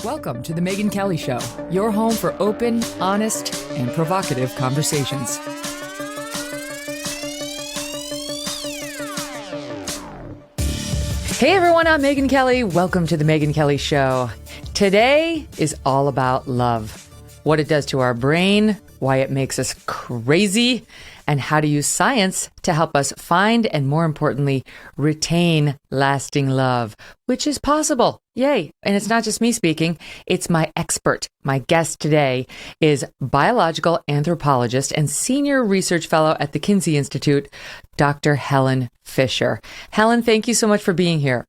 Welcome to the Megyn Kelly Show, your home for open, honest, and provocative conversations. Hey everyone, I'm Megyn Kelly. Welcome to the Megyn Kelly Show. Today is all about love, what it does to our brain, why it makes us crazy, and how to use science to help us find and, more importantly, retain lasting love, which is possible. Yay. And it's not just me speaking. It's my expert. My guest today is biological anthropologist and senior research fellow at the Kinsey Institute, Dr. Helen Fisher. Helen, thank you so much for being here.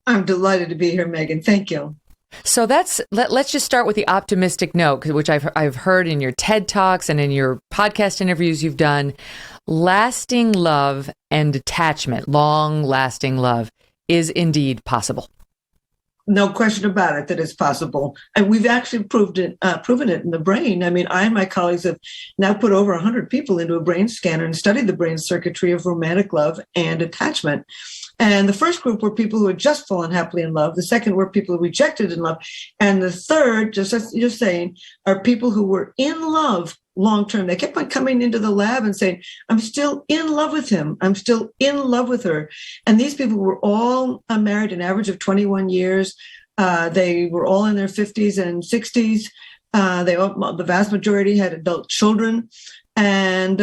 I'm delighted to be here, Megyn. Thank you. So let's just start with the optimistic note, which I've heard in your TED Talks and in your podcast interviews you've done. Lasting love and attachment, long-lasting love, is indeed possible. No question about it that it's possible. And we've actually proven it in the brain. I mean, I and my colleagues have now put over 100 people into a brain scanner and studied the brain circuitry of romantic love and attachment. And the first group were people who had just fallen happily in love. The second were people who rejected in love. And the third, just as you're saying, are people who were in love long-term. They kept on coming into the lab and saying, I'm still in love with him. I'm still in love with her. And these people were all married an average of 21 years. They were all in their 50s and 60s. The vast majority had adult children. And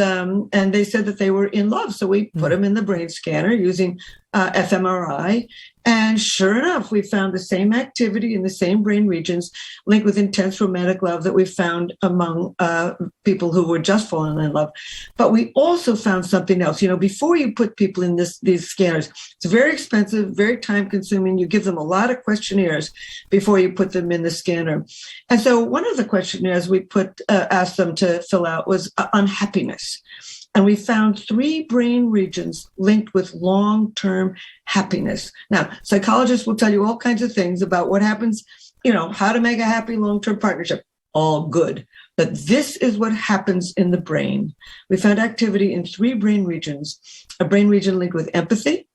they said that they were in love. So we put them in the brain scanner using fMRI. And sure enough, we found the same activity in the same brain regions linked with intense romantic love that we found among people who were just falling in love. But we also found something else. You know, before you put people in these scanners, it's very expensive, very time consuming. You give them a lot of questionnaires before you put them in the scanner. And so one of the questionnaires we asked them to fill out was unhappiness. And we found 3 brain regions linked with long-term happiness. Now, psychologists will tell you all kinds of things about what happens, you know, how to make a happy long-term partnership. All good. But this is what happens in the brain. We found activity in 3 brain regions: a brain region linked with empathy,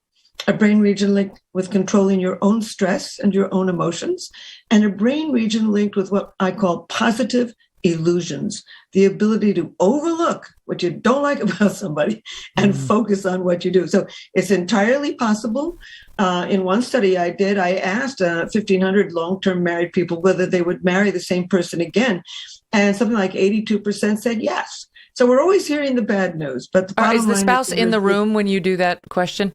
a brain region linked with controlling your own stress and your own emotions, and a brain region linked with what I call positive illusions, the ability to overlook what you don't like about somebody and focus on what you do. So it's entirely possible. In one study I did, I asked 1,500 long-term married people whether they would marry the same person again. And something like 82% said yes. So we're always hearing the bad news. But the is the spouse in the room when you do that question?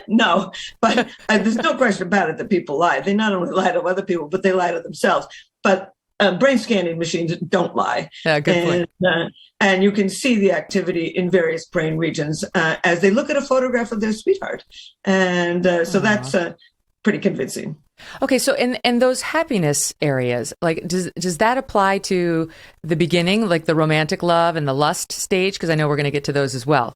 No, but there's no question about it that people lie. They not only lie to other people, but they lie to themselves. But brain scanning machines don't lie. Yeah, good point. And you can see the activity in various brain regions as they look at a photograph of their sweetheart. And so that's pretty convincing. Okay, so in those happiness areas, like does that apply to the beginning, like the romantic love and the lust stage? Because I know we're going to get to those as well.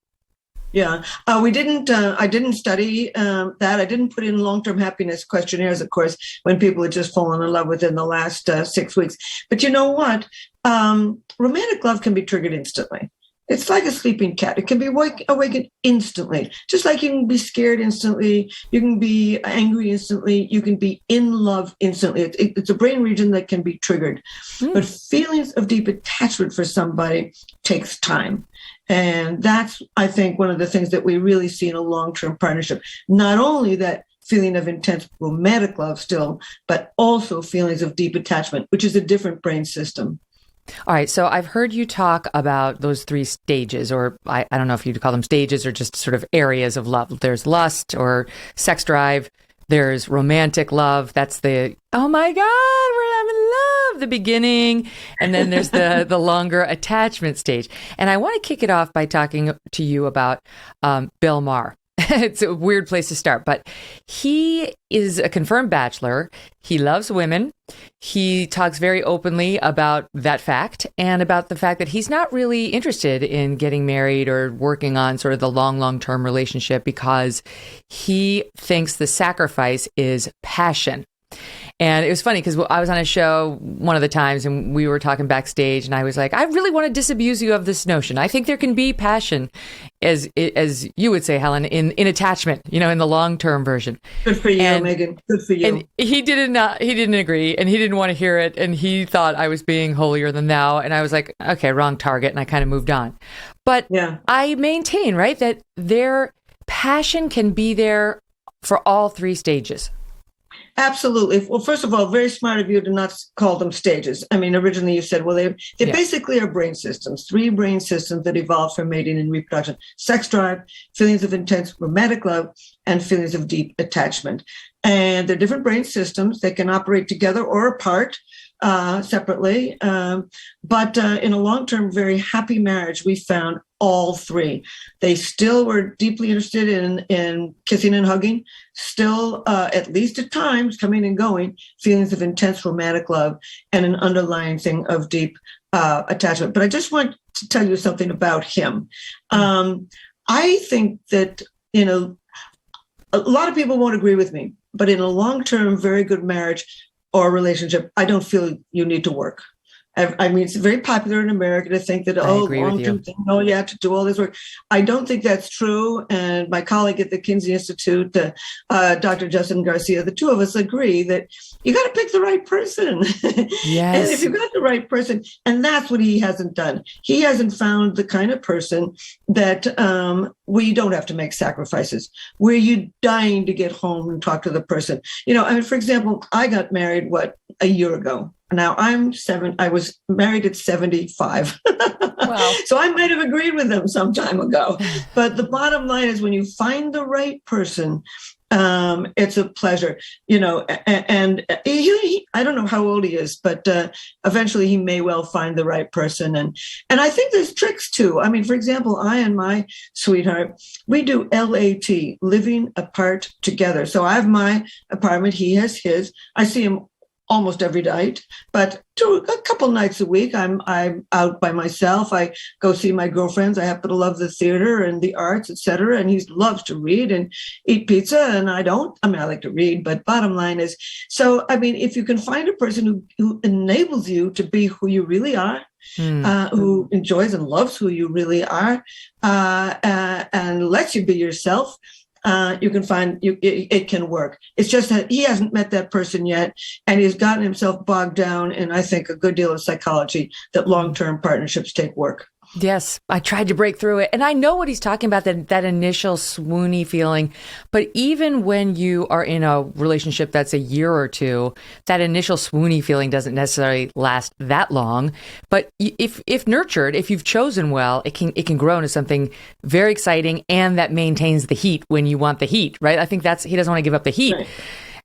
Yeah, we didn't. I didn't study that. I didn't put in long-term happiness questionnaires, of course, when people had just fallen in love within the last 6 weeks. But you know what? Romantic love can be triggered instantly. It's like a sleeping cat. It can be awakened instantly. Just like you can be scared instantly, you can be angry instantly, you can be in love instantly. It's a brain region that can be triggered. But feelings of deep attachment for somebody takes time. And that's, I think, one of the things that we really see in a long-term partnership. Not only that feeling of intense romantic love still, but also feelings of deep attachment, which is a different brain system. All right. So I've heard you talk about those 3 stages, or I don't know if you'd call them stages or just sort of areas of love. There's lust or sex drive. There's romantic love. That's the, oh my God, I'm in love, the beginning. And then there's the longer attachment stage. And I want to kick it off by talking to you about Bill Maher. It's a weird place to start, but he is a confirmed bachelor. He loves women. He talks very openly about that fact and about the fact that he's not really interested in getting married or working on sort of the long-term relationship because he thinks the sacrifice is passion. And it was funny because I was on a show one of the times and we were talking backstage and I was like, I really want to disabuse you of this notion. I think there can be passion, as you would say, Helen, in attachment, in the long-term version. Good for you, Megyn. Good for you. And he didn't agree and he didn't want to hear it. And he thought I was being holier than thou. And I was like, okay, wrong target. And I kind of moved on. But I maintain, right, that their passion can be there for all three stages. Absolutely. Well, first of all, very smart of you to not call them stages. I mean, originally you said, well, they basically are brain systems, three brain systems that evolve for mating and reproduction: sex drive, feelings of intense romantic love, and feelings of deep attachment. And they're different brain systems. They can operate together or apart, separately. But in a long-term, very happy marriage, we found all three. They still were deeply interested in kissing and hugging, still, at least at times, coming and going, feelings of intense romantic love, and an underlying thing of deep attachment. But I just want to tell you something about him. I think that, a lot of people won't agree with me, but in a long-term, very good marriage or relationship, I don't feel you need to work. I mean, it's very popular in America to think that, long-term thing, you have to do all this work. I don't think that's true. And my colleague at the Kinsey Institute, Dr. Justin Garcia, the two of us agree that you got to pick the right person. Yes. And if you got the right person, and that's what he hasn't done. He hasn't found the kind of person that where you don't have to make sacrifices, where you're dying to get home and talk to the person. For example, I got married, a year ago. Now I was married at 75. Wow. So I might have agreed with them some time ago. But the bottom line is when you find the right person, it's a pleasure, and he I don't know how old he is, but eventually he may well find the right person. And I think there's tricks too. I mean, for example, I and my sweetheart, we do LAT, living apart together. So I have my apartment. He has his. I see him almost every night, but a couple nights a week, I'm out by myself. I go see my girlfriends. I happen to love the theater and the arts, etc. And he loves to read and eat pizza, and I don't. I mean, I like to read, but bottom line is, so I mean, if you can find a person who enables you to be who you really are, who enjoys and loves who you really are, and lets you be yourself, you can find it can work. It's just that he hasn't met that person yet, and he's gotten himself bogged down in, I think, a good deal of psychology that long-term partnerships take work. Yes, I tried to break through it. And I know what he's talking about, that initial swoony feeling. But even when you are in a relationship that's a year or two, that initial swoony feeling doesn't necessarily last that long. But if nurtured, if you've chosen well, it can grow into something very exciting and that maintains the heat when you want the heat, right? I think he doesn't want to give up the heat. Right.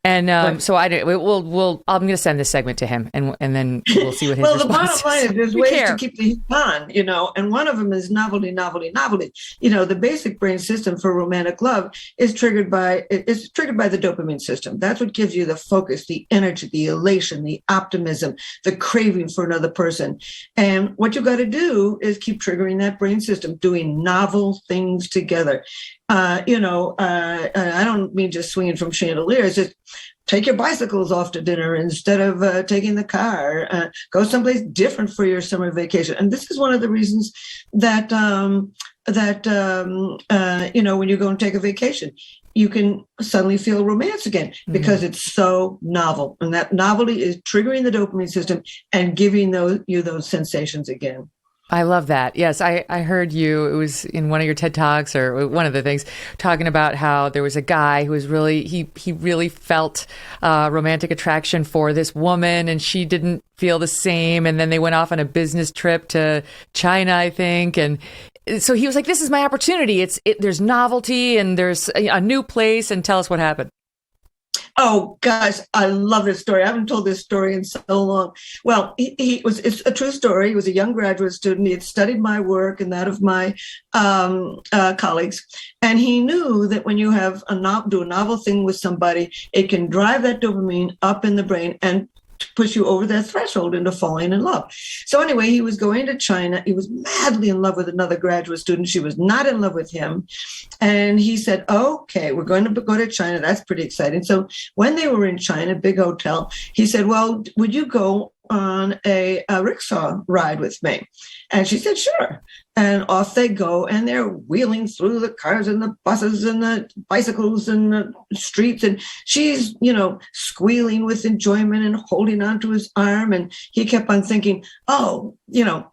And so I'm going to send this segment to him, and then we'll see what his response is. Well, the bottom line is there's ways to keep the heat on, and one of them is novelty. The basic brain system for romantic love is triggered by the dopamine system. That's what gives you the focus, the energy, the elation, the optimism, the craving for another person. And what you got to do is keep triggering that brain system, doing novel things together. I don't mean just swinging from chandeliers. Just take your bicycles off to dinner instead of taking the car. Go someplace different for your summer vacation. And this is one of the reasons that when you go and take a vacation, you can suddenly feel romance again because it's so novel. And that novelty is triggering the dopamine system and giving you those sensations again. I love that. Yes, I heard you. It was in one of your TED Talks or one of the things talking about how there was a guy who was really, he really felt romantic attraction for this woman and she didn't feel the same. And then they went off on a business trip to China, I think. And so he was like, this is my opportunity. There's novelty and there's a new place. And tell us what happened. Oh, guys, I love this story. I haven't told this story in so long. Well, it's a true story. He was a young graduate student. He had studied my work and that of my colleagues. And he knew that when you do a novel thing with somebody, it can drive that dopamine up in the brain and push you over that threshold into falling in love. So anyway, he was going to China. He was madly in love with another graduate student. She was not in love with him. And he said, okay, we're going to go to China. That's pretty exciting. So when they were in China, big hotel, he said, well, would you go on a rickshaw ride with me? And she said, sure. And off they go, and they're wheeling through the cars and the buses and the bicycles and the streets. And she's, squealing with enjoyment and holding onto his arm. And he kept on thinking, oh,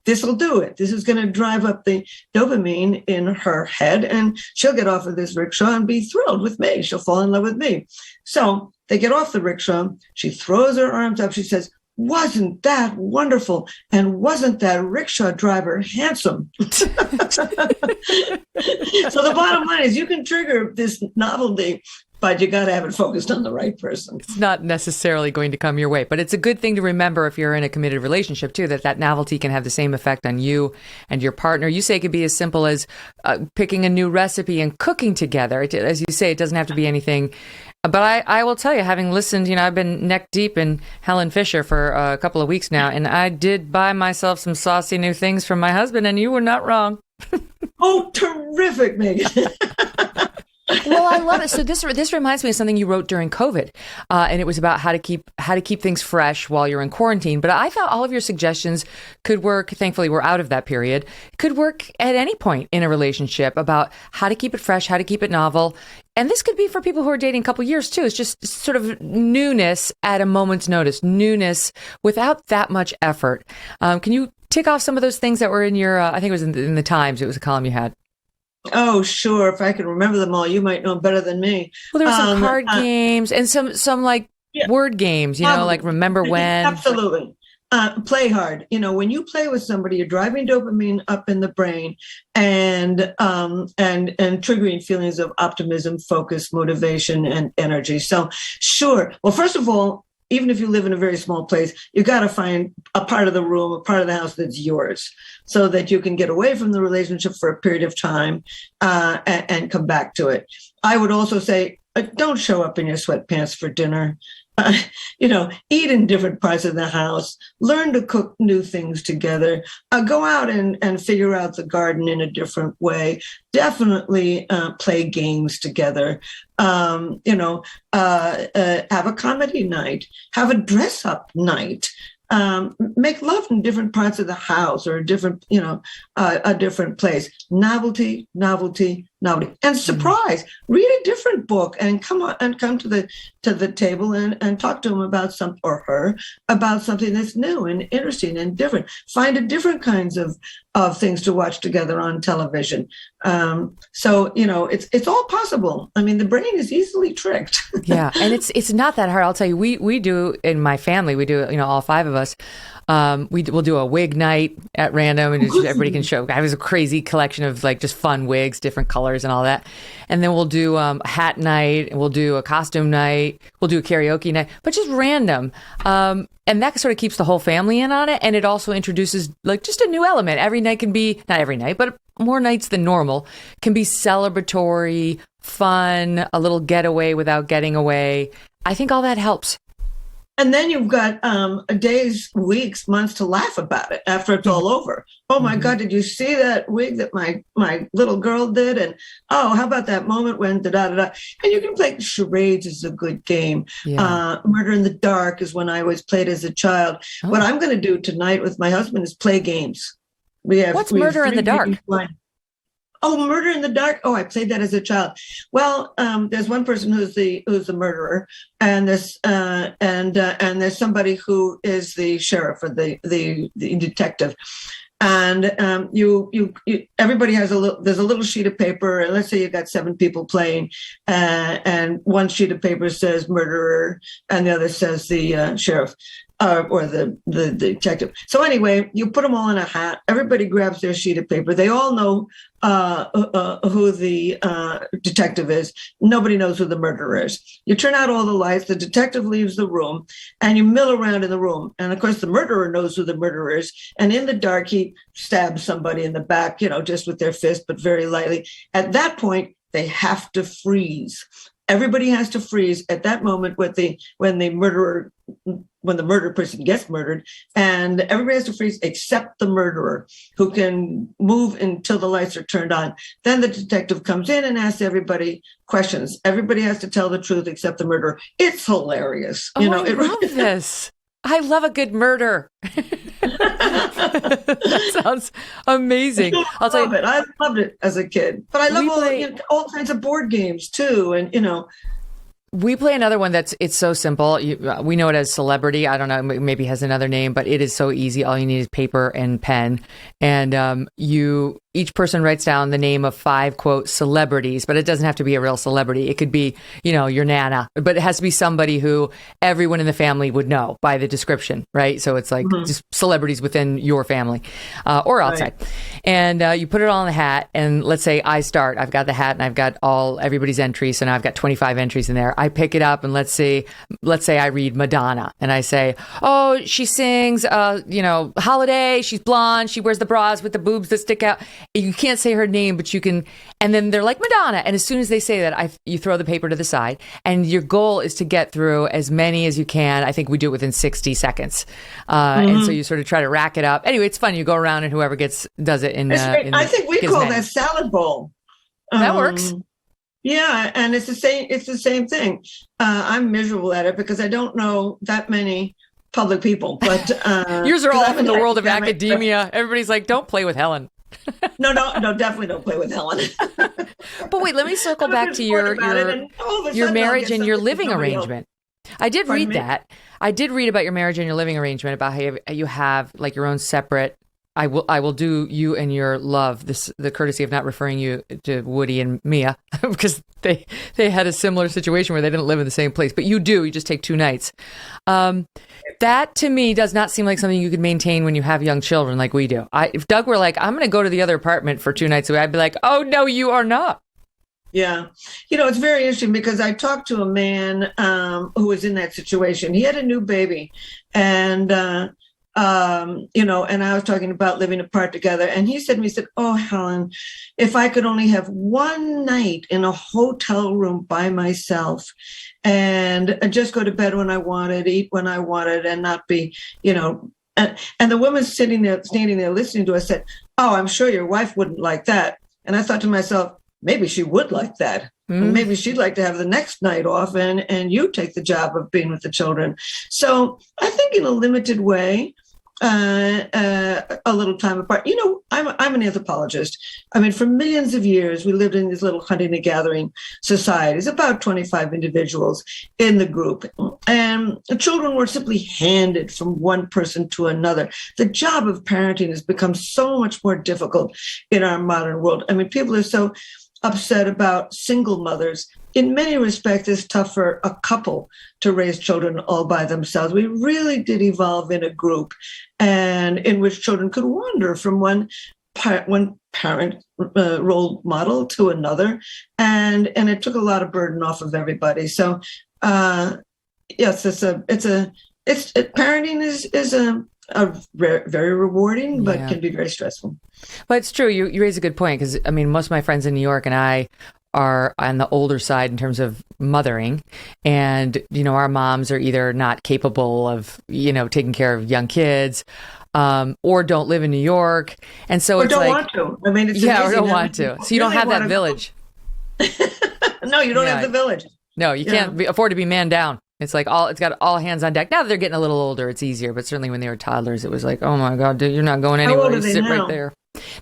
this will do it. This is going to drive up the dopamine in her head, and she'll get off of this rickshaw and be thrilled with me. She'll fall in love with me. So they get off the rickshaw. She throws her arms up. She says, wasn't that wonderful? And wasn't that rickshaw driver handsome? So the bottom line is you can trigger this novelty, but you got to have it focused on the right person. It's not necessarily going to come your way, but it's a good thing to remember if you're in a committed relationship too, that novelty can have the same effect on you and your partner. You say it could be as simple as picking a new recipe and cooking together. As you say, it doesn't have to be anything. But I will tell you, having listened, I've been neck deep in Helen Fisher for a couple of weeks now, and I did buy myself some saucy new things from my husband, and you were not wrong. Oh, terrific, Megyn. Well, I love it. So this reminds me of something you wrote during COVID, and it was about how to keep things fresh while you're in quarantine. But I thought all of your suggestions could work. Thankfully, we're out of that period. Could work at any point in a relationship about how to keep it fresh, how to keep it novel. And this could be for people who are dating a couple years too. It's just sort of newness at a moment's notice, newness without that much effort. Can you tick off some of those things that were in your? I think it was in the Times. It was a column you had. Oh, sure. If I can remember them all, you might know better than me. Well, there were some card games and some word games, like remember when. Absolutely. Play hard. When you play with somebody, you're driving dopamine up in the brain and triggering feelings of optimism, focus, motivation, and energy. So sure. Well, first of all, even if you live in a very small place, you got to find a part of the room, a part of the house that's yours, so that you can get away from the relationship for a period of time and come back to it. I would also say, don't show up in your sweatpants for dinner. Eat in different parts of the house, learn to cook new things together, go out and figure out the garden in a different way, definitely play games together, have a comedy night, have a dress up night, make love in different parts of the house or a different place. Novelty, and surprise. Read a different book and come to the table and talk to him about or her about something that's new and interesting and different. Find a different kinds of things to watch together on television. So it's all possible. I mean, the brain is easily tricked. Yeah, and it's not that hard. I'll tell you, we do in my family. We do all five of us. We'll do a wig night at random, and everybody can show. I have a crazy collection of just fun wigs, different colors, and all that. And then we'll do a hat night, and we'll do a costume night, we'll do a karaoke night, but just random. And that sort of keeps the whole family in on it, and it also introduces just a new element. Every night can be, not every night, but more nights than normal, can be celebratory, fun, a little getaway without getting away. I think all that helps. And then you've got days, weeks, months to laugh about it after it's all over. Oh my God, did you see that wig that my little girl did? And how about that moment when da-da-da-da? And you can play charades is a good game. Yeah. Murder in the Dark is one I always played as a child. Oh. What I'm going to do tonight with my husband is play games. What's Murder in the Dark? Oh, Murder in the Dark. Oh, I played that as a child. Well, there's one person who's the murderer, and there's somebody who is the sheriff or the detective. And everybody has there's a little sheet of paper, and let's say you got 7 people playing, and one sheet of paper says murderer, and the other says the sheriff. Or the detective. So anyway, you put them all in a hat. Everybody grabs their sheet of paper. They all know who the detective is. Nobody knows who the murderer is. You turn out all the lights. The detective leaves the room, and you mill around in the room. And of course, the murderer knows who the murderer is. And in the dark, he stabs somebody in the back, just with their fist, but very lightly. At that point, they have to freeze. Everybody has to freeze at that moment when the murderer when the murdered person gets murdered, and everybody has to freeze except the murderer, who can move until the lights are turned on. Then the detective comes in and asks everybody questions. Everybody has to tell the truth except the murderer. It's hilarious. I love this. I love a good murder. That sounds amazing. I loved it as a kid, but I love all kinds of board games too, and We play another one it's so simple. We know it as Celebrity. I don't know, maybe it has another name, but it is so easy. All you need is paper and pen. And each person writes down the name of 5, quote, celebrities, but it doesn't have to be a real celebrity. It could be, your Nana, but it has to be somebody who everyone in the family would know by the description, right? So it's like just celebrities within your family or outside. Right. And you put it all in the hat, and let's say I start. I've got the hat and I've got everybody's entries, so now I've got 25 entries in there. I pick it up, and let's say I read Madonna, and I say, oh, she sings, Holiday, she's blonde, she wears the bras with the boobs that stick out. You can't say her name, but you can, and then they're like Madonna. And as soon as they say that, you throw the paper to the side, and your goal is to get through as many as you can. I think we do it within 60 seconds. And so you sort of try to rack it up. Anyway, it's fun. You go around, and whoever does it I think we call that salad bowl. That works. Yeah, and it's the same thing. I'm miserable at it because I don't know that many public people, but yours are all from the world of academia. Everybody's like, don't play with Helen. No, definitely don't play with Helen. But wait, let me circle back to your marriage and your living arrangement. I did read that. I did read about your marriage and your living arrangement, about how you have like your own separate. I will do you and your love the courtesy of not referring you to Woody and Mia because they had a similar situation where they didn't live in the same place, but you just take 2 nights. That to me does not seem like something you could maintain when you have young children like we do. If Doug were like, I'm going to go to the other apartment for 2 nights away, I'd be like, oh no, you are not. Yeah. It's very interesting because I talked to a man who was in that situation. He had a new baby, and and I was talking about living apart together. And he said to me, oh, Helen, if I could only have one night in a hotel room by myself and just go to bed when I wanted, eat when I wanted, and not be, and the woman standing there listening to us said, oh, I'm sure your wife wouldn't like that. And I thought to myself, maybe she would like that. Maybe she'd like to have the next night off and you take the job of being with the children. So I think in a limited way, a little time apart. I'm an anthropologist. I mean, for millions of years, we lived in these little hunting and gathering societies, about 25 individuals in the group. And the children were simply handed from one person to another. The job of parenting has become so much more difficult in our modern world. I mean, people are so upset about single mothers. In many respects, it's tough for a couple to raise children all by themselves. We really did evolve in a group, and in which children could wander from one parent role model to another, and it took a lot of burden off of everybody. So, yes, parenting is a very rewarding, but can be very stressful. But it's true. You raise a good point because I mean, most of my friends in New York and I are on the older side in terms of mothering, and our moms are either not capable of taking care of young kids, or don't live in New York, and so or it's don't like, want to. I mean, it's or don't want to. So you don't have that village. No, you don't have the village. No, you can't afford to be man down. It's like it's got all hands on deck. Now that they're getting a little older, it's easier. But certainly when they were toddlers, it was like, oh my God, dude, you're not going anywhere. You sit right there.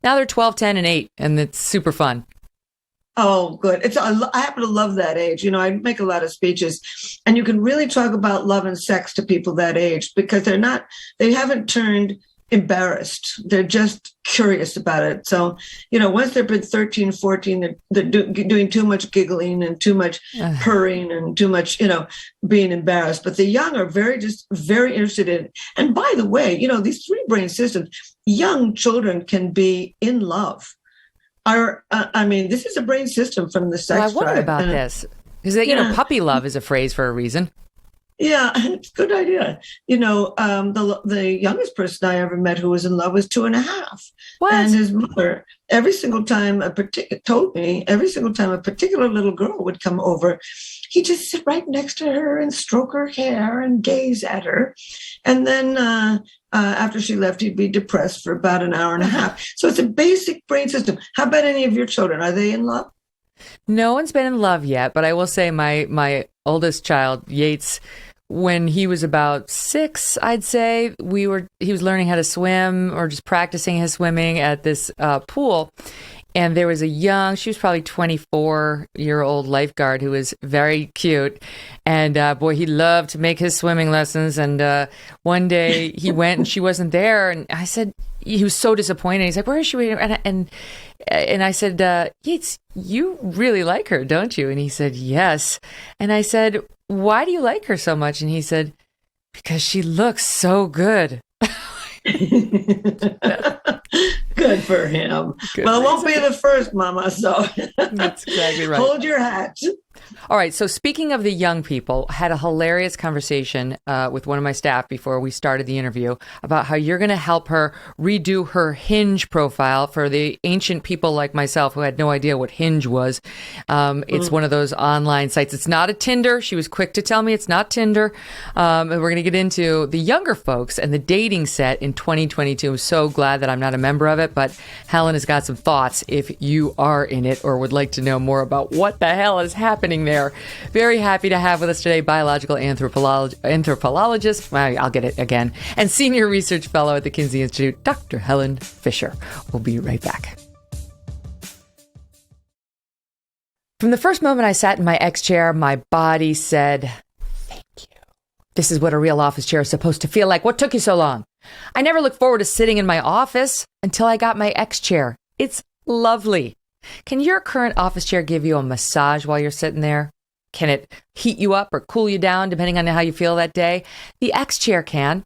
Now they're 12, 10, and 8, and it's super fun. Oh, good. I happen to love that age. I make a lot of speeches, and you can really talk about love and sex to people that age because they haven't turned embarrassed. They're just curious about it. So, once they've been 13, 14, they're doing too much giggling and too much purring and too much, being embarrassed. But the young are very interested in it. And by the way, these 3 brain systems, young children can be in love. This is a brain system from the sex drive. I wondered about this because puppy love is a phrase for a reason. Yeah, it's a good idea. The youngest person I ever met who was in love was 2.5. And What? his mother, told me every single time a particular little girl would come over, he'd just sit right next to her and stroke her hair and gaze at her. And then after she left, he'd be depressed for about an hour and a half. So it's a basic brain system. How about any of your children? Are they in love? No one's been in love yet, but I will say my oldest child, Yates, when he was about 6, I'd say, he was learning how to swim or just practicing his swimming at this pool. And there was she was probably 24-year-old lifeguard who was very cute. And boy, he loved to make his swimming lessons. And one day he went and she wasn't there. And I said, he was so disappointed. He's like, where is she? And I said, Yates, you really like her, don't you? And he said, yes. And I said, why do you like her so much? And he said, because she looks so good. Good for him. Good well, it won't be the first, Mama. So that's exactly right. Hold your hat. All right. So speaking of the young people, I had a hilarious conversation with one of my staff before we started the interview about how you're going to help her redo her Hinge profile for the ancient people like myself who had no idea what Hinge was. It's one of those online sites. It's not a Tinder. She was quick to tell me it's not Tinder. And we're going to get into the younger folks and the dating set in 2022. I'm so glad that I'm not a member of it, but Helen has got some thoughts if you are in it or would like to know more about what the hell is happening there. Very happy to have with us today biological anthropologist, I'll get it again, and senior research fellow at the Kinsey Institute, Dr. Helen Fisher. We'll be right back. From the first moment I sat in my X chair, my body said, thank you. This is what a real office chair is supposed to feel like. What took you so long? I never looked forward to sitting in my office until I got my X chair. It's lovely. Can your current office chair give you a massage while you're sitting there? Can it heat you up or cool you down depending on how you feel that day? The X chair can.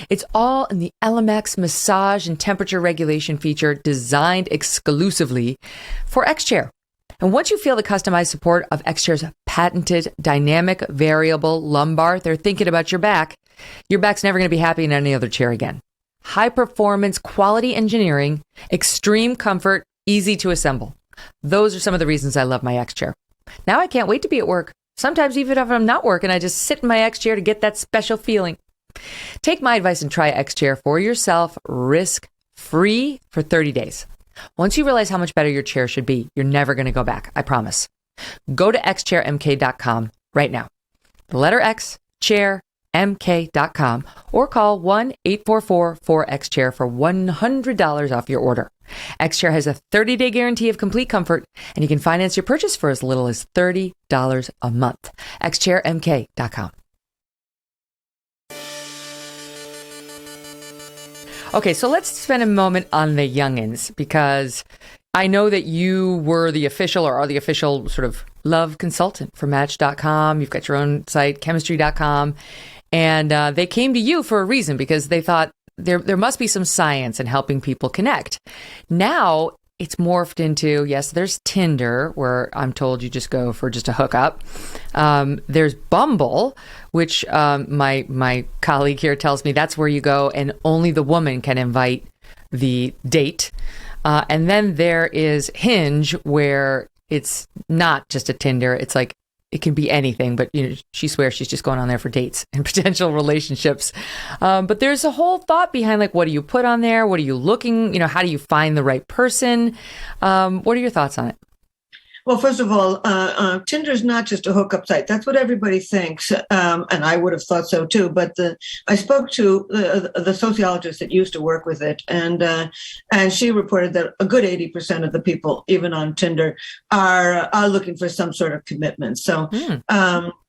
It's all in the LMX massage and temperature regulation feature designed exclusively for X chair. And once you feel the customized support of X chair's patented dynamic variable lumbar, they're thinking about your back's never going to be happy in any other chair again. High performance, quality engineering, extreme comfort, easy to assemble. Those are some of the reasons I love my X chair. Now I can't wait to be at work. Sometimes even if I'm not working, I just sit in my X chair to get that special feeling. Take my advice and try X chair for yourself, risk-free for 30 days. Once you realize how much better your chair should be, you're never going to go back. I promise. Go to xchairmk.com right now. The letter X, chair, mk.com, or call 1-844-4XChair for $100 off your order. XChair has a 30-day guarantee of complete comfort, and you can finance your purchase for as little as $30 a month. xchairmk.com. Okay, so let's spend a moment on the youngins, because I know that you were the official or are the official sort of love consultant for Match.com. You've got your own site, Chemistry.com. And they came to you for a reason, because they thought there must be some science in helping people connect. Now it's morphed into, yes, there's Tinder, where I'm told you just go for just a hookup. There's Bumble, which my colleague here tells me that's where you go and only the woman can invite the date. And then there is Hinge, where it's not just a Tinder. It's like, it can be anything, but she swears she's just going on there for dates and potential relationships. But there's a whole thought behind, like, what do you put on there? What are you looking? How do you find the right person? What are your thoughts on it? Well, first of all, Tinder is not just a hookup site. That's what everybody thinks, and I would have thought so too. But I spoke to the sociologist that used to work with it, and she reported that a good 80% of the people, even on Tinder, are looking for some sort of commitment. So.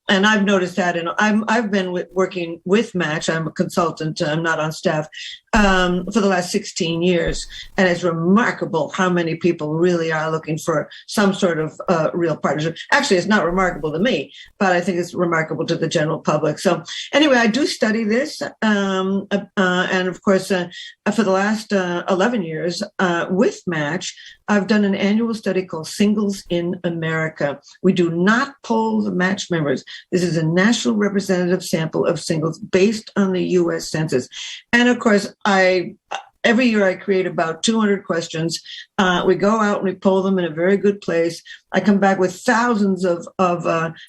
And I've noticed that, and I've been working with Match. I'm a consultant. I'm not on staff for the last 16 years, and it's remarkable how many people really are looking for some sort of real partnership. Actually, it's not remarkable to me, but I think it's remarkable to the general public. So, anyway, I do study this, and of course, for the last 11 years with Match, I've done an annual study called Singles in America. We do not poll the match members. This is a national representative sample of singles based on the U.S. Census. And of course, every year I create about 200 questions. We go out and we poll them in a very good place. I come back with thousands of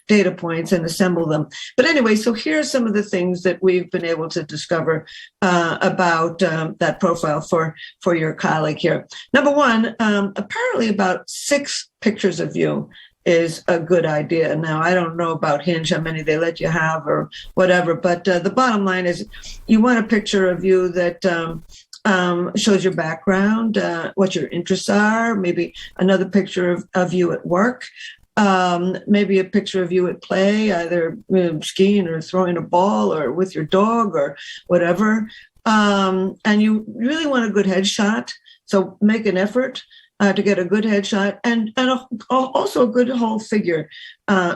data points and assemble them. But anyway, so here are some of the things that we've been able to discover about that profile for your colleague here. Number one, apparently about 6 pictures of you is a good idea. Now, I don't know about Hinge, how many they let you have or whatever, but the bottom line is you want a picture of you that shows your background, what your interests are, maybe another picture of you at work, maybe a picture of you at play, either skiing or throwing a ball or with your dog or whatever. And you really want a good headshot, so make an effort to get a good headshot and also a good whole figure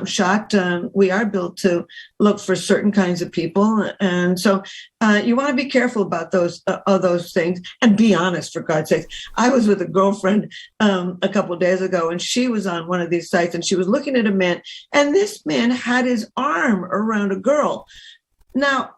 shot. We are built to look for certain kinds of people. And so you want to be careful about those things and be honest, for God's sake. I was with a girlfriend a couple of days ago, and she was on one of these sites, and she was looking at a man, and this man had his arm around a girl. Now,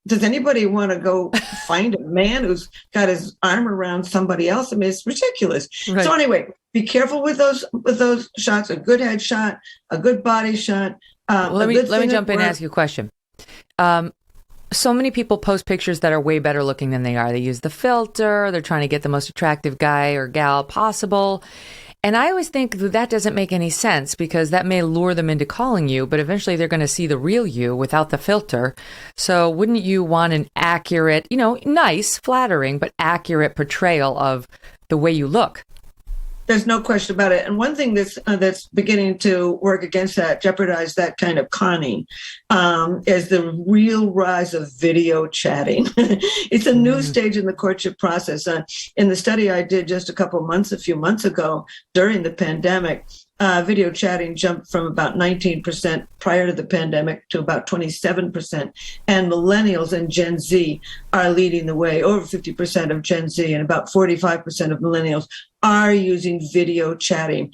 does anybody want to go find a man who's got his arm around somebody else? I mean, it's ridiculous. Right. So anyway, be careful with those shots. A good headshot, a good body shot. Let me jump in and ask you a question. So many people post pictures that are way better looking than they are. They use the filter. They're trying to get the most attractive guy or gal possible. And I always think that doesn't make any sense, because that may lure them into calling you, but eventually they're going to see the real you without the filter. So wouldn't you want an accurate, nice, flattering, but accurate portrayal of the way you look? There's no question about it. And one thing that's beginning to work against that, jeopardize that kind of conning, is the real rise of video chatting. It's a new stage in the courtship process. In the study I did just a few months ago during the pandemic, video chatting jumped from about 19% prior to the pandemic to about 27%. And millennials and Gen Z are leading the way. Over 50% of Gen Z and about 45% of millennials are using video chatting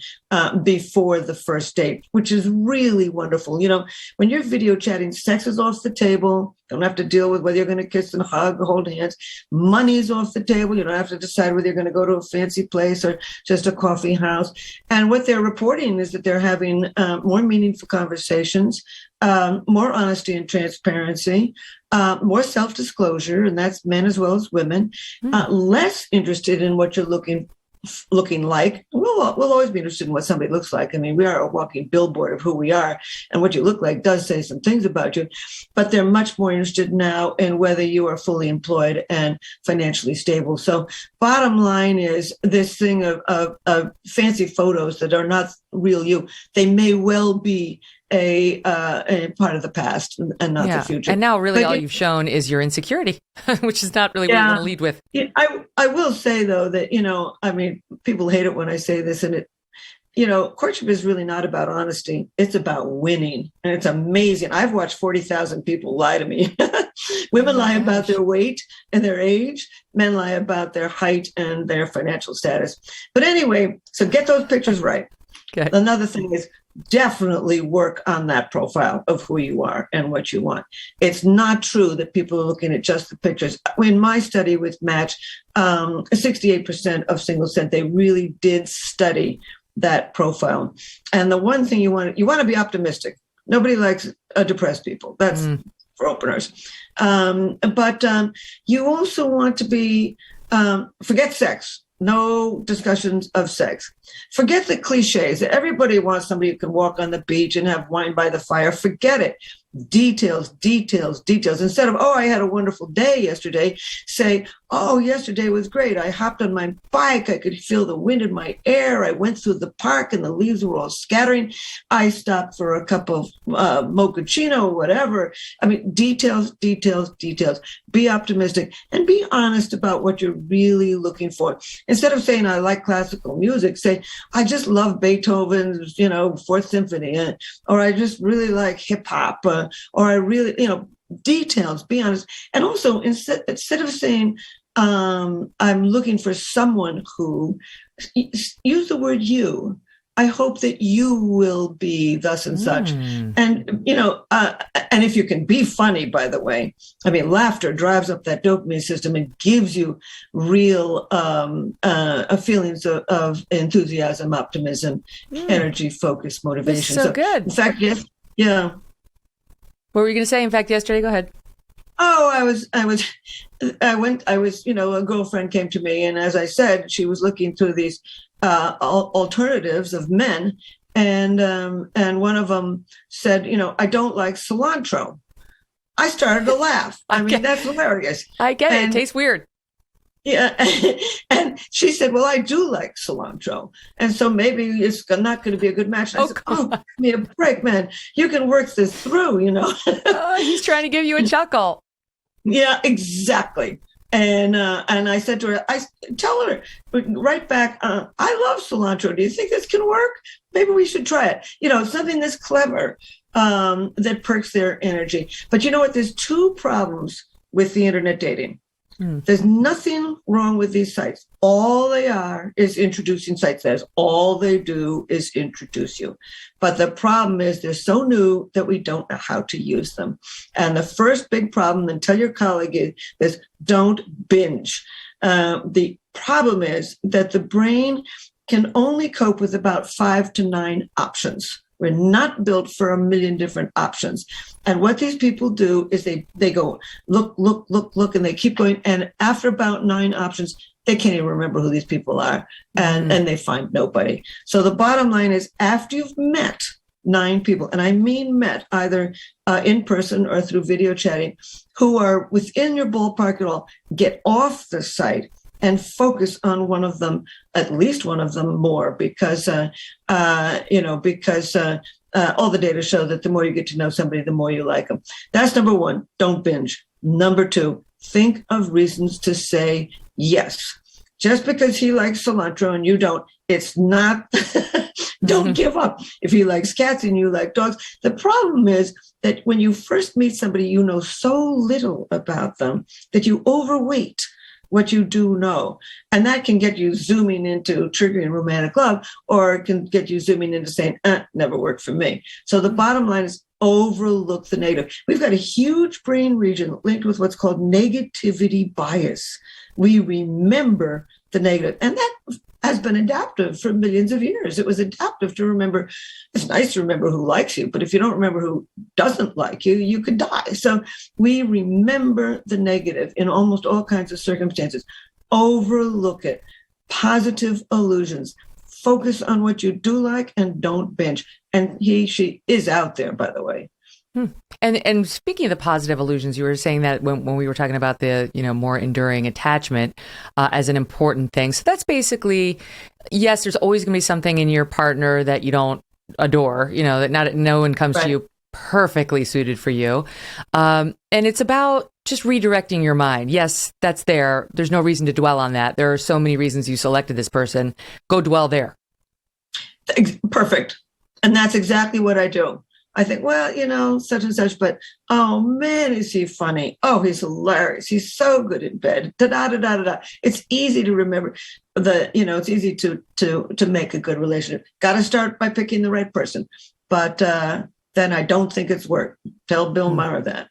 before the first date, which is really wonderful. When you're video chatting, sex is off the table. Don't have to deal with whether you're going to kiss and hug or hold hands. Money's off the table. You don't have to decide whether you're going to go to a fancy place or just a coffee house. And what they're reporting is that they're having more meaningful conversations, more honesty and transparency, more self-disclosure, and that's men as well as women, less interested in what you're looking like. We'll always be interested in what somebody looks like. I mean, we are a walking billboard of who we are, and what you look like does say some things about you, but they're much more interested now in whether you are fully employed and financially stable. So bottom line is this thing of fancy photos that are not real you. They may well be a part of the past and not the future. And now really all you've shown is your insecurity, which is not really what you want to lead with. I will say, though, that, people hate it when I say this, and courtship is really not about honesty. It's about winning. And it's amazing. I've watched 40,000 people lie to me. Women lie about their weight and their age. Men lie about their height and their financial status. But anyway, so get those pictures right. Okay. Another thing is definitely work on that profile of who you are and what you want. It's not true that people are looking at just the pictures. In my study with Match, 68% of singles said they really did study that profile. And the one thing you want to be optimistic. Nobody likes depressed people. That's for openers. But you also want to be, forget sex. No discussions of sex. Forget the cliches. Everybody wants somebody who can walk on the beach and have wine by the fire. Forget it. Details. Instead of, I had a wonderful day yesterday, say, yesterday was great. I hopped on my bike. I could feel the wind in my hair. I went through the park and the leaves were all scattering. I stopped for a cup of mochaccino or whatever. I mean, details. Be optimistic and be honest about what you're really looking for. Instead of saying, I like classical music, say, I just love Beethoven's, Fourth Symphony, or I just really like hip hop, or I really, details, be honest. And also, instead of saying, I'm looking for someone who, use the word you. I hope that you will be thus and such. And, and if you can be funny, by the way, I mean, laughter drives up that dopamine system and gives you real feelings of enthusiasm, optimism, energy, focus, motivation. So good. In fact, yes. Yeah. What were you going to say? In fact, yesterday, go ahead. Oh, I was, a girlfriend came to me, and as I said, she was looking through these alternatives of men, and one of them said, I don't like cilantro. I started to laugh. I mean, that's hilarious. I get it. It tastes weird. Yeah. And she said, well, I do like cilantro. And so maybe it's not going to be a good match. And I said, give me a break, man. You can work this through, He's trying to give you a chuckle. Yeah, exactly. And I said to her, tell her right back, I love cilantro. Do you think this can work? Maybe we should try it. Something that's clever, that perks their energy. But you know what? There's two problems with the internet dating. There's nothing wrong with these sites. All they are is introducing sites. That's all they do is introduce you. But the problem is they're so new that we don't know how to use them. And the first big problem, and tell your colleague, is don't binge. The problem is that the brain can only cope with about 5 to 9 options. We're not built for a million different options. And what these people do is they go, look, and they keep going. And after about 9 options, they can't even remember who these people are. And they find nobody. So the bottom line is, after you've met 9 people, and I mean met, either in person or through video chatting, who are within your ballpark at all, get off the site and focus on one of them, at least one of them more, because all the data show that the more you get to know somebody, the more you like them. That's number 1. Don't binge. Number 2, think of reasons to say yes. Just because he likes cilantro and you don't, it's not, don't give up. If he likes cats and you like dogs, the problem is that when you first meet somebody, you know so little about them that you overweight what you do know. And that can get you zooming into triggering romantic love, or it can get you zooming into saying, never worked for me. So the bottom line is overlook the negative. We've got a huge brain region linked with what's called negativity bias. We remember the negative. And that has been adaptive for millions of years. It was adaptive to remember. It's nice to remember who likes you, but if you don't remember who doesn't like you, you could die. So we remember the negative in almost all kinds of circumstances. Overlook it. Positive illusions. Focus on what you do like and don't binge. And she is out there, by the way. And speaking of the positive illusions, you were saying that when we were talking about the more enduring attachment as an important thing. So that's basically, yes, there's always going to be something in your partner that you don't adore. That no one comes to you perfectly suited for you, and it's about just redirecting your mind. Yes, that's there. There's no reason to dwell on that. There are so many reasons you selected this person. Go dwell there. Perfect, and that's exactly what I do. I think, well, such and such, but oh man, is he funny? Oh, he's hilarious. He's so good in bed. Da da da da da da. It's easy to remember it's easy to make a good relationship. Got to start by picking the right person. But then I don't think it's work. Tell Bill Maher that.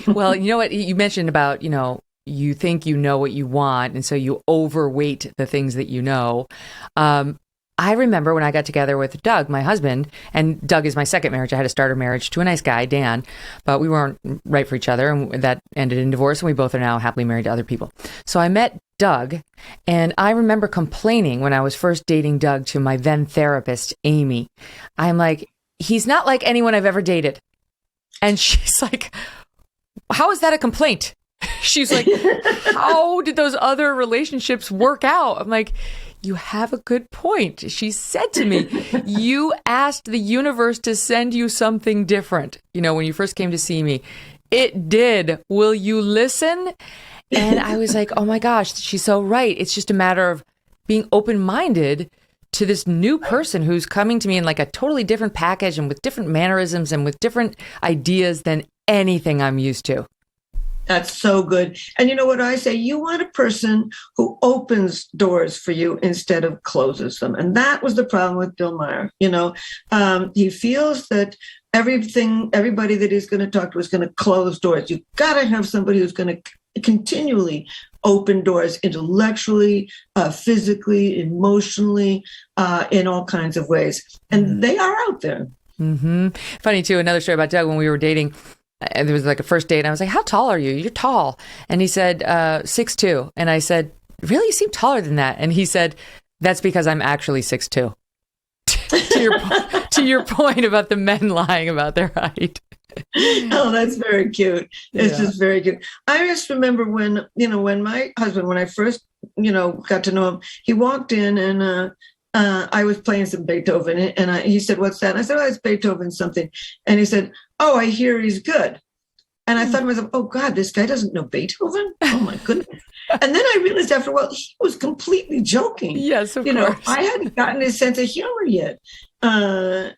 Well, you know what you mentioned about, you think you know what you want, and so you overweight the things that you know. I remember when I got together with Doug, my husband, and Doug is my second marriage. I had a starter marriage to a nice guy, Dan, but we weren't right for each other, and that ended in divorce, and we both are now happily married to other people. So I met Doug, and I remember complaining when I was first dating Doug to my then therapist, Amy. I'm like, he's not like anyone I've ever dated. And she's like, how is that a complaint? She's like, how did those other relationships work out? I'm like, you have a good point. She said to me, you asked the universe to send you something different. When you first came to see me, it did. Will you listen? And I was like, oh my gosh, she's so right. It's just a matter of being open-minded to this new person who's coming to me in like a totally different package and with different mannerisms and with different ideas than anything I'm used to. That's so good. And you know what I say? You want a person who opens doors for you instead of closes them. And that was the problem with Bill Maher. He feels that everybody that he's going to talk to is going to close doors. You've got to have somebody who's going to continually open doors intellectually, physically, emotionally, in all kinds of ways. And they are out there. Mm-hmm. Funny, too, another story about Doug when we were dating. There was like a first date, and I was like, how tall are you? You're tall. And he said, 6'2". And I said, really? You seem taller than that. And he said, that's because I'm actually 6'2". to your point about the men lying about their height. Oh, that's very cute. It's just very cute. I just remember when my husband, when I first, got to know him, he walked in and I was playing some Beethoven, and he said, what's that? And I said, oh, it's Beethoven something. And he said, oh, I hear he's good. And I thought to myself, oh, God, this guy doesn't know Beethoven? Oh, my goodness. And then I realized after a while, he was completely joking. Yes, of course. I hadn't gotten his sense of humor yet. I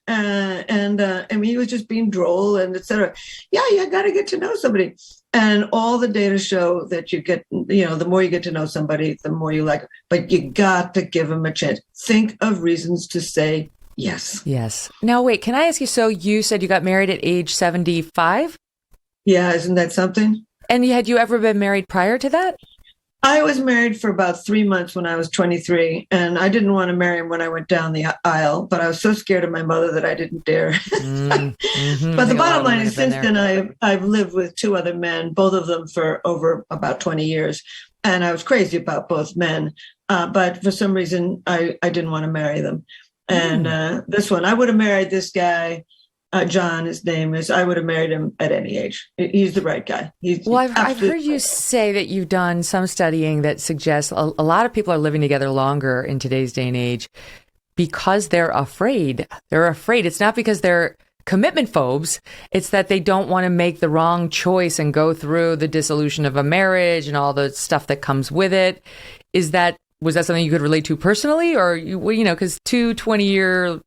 mean, he was just being droll and et cetera. Yeah, you got to get to know somebody. And all the data show that you get, the more you get to know somebody, the more you like it. But you got to give them a chance. Think of reasons to say yes. Yes. Now, wait, can I ask you, so you said you got married at age 75? Yeah, isn't that something? And had you ever been married prior to that? I was married for about 3 months when I was 23, and I didn't want to marry him when I went down the aisle, but I was so scared of my mother that I didn't dare. Mm-hmm. But the bottom line is, since then, I've lived with 2 other men, both of them for over about 20 years, and I was crazy about both men, but for some reason, I didn't want to marry them. And this one, I would have married this guy, John, his name is. I would have married him at any age. He's the right guy. I've heard you say that you've done some studying that suggests a lot of people are living together longer in today's day and age because they're afraid. They're afraid. It's not because they're commitment phobes. It's that they don't want to make the wrong choice and go through the dissolution of a marriage and all the stuff that comes with it. Was that something you could relate to personally, or because 2 20-year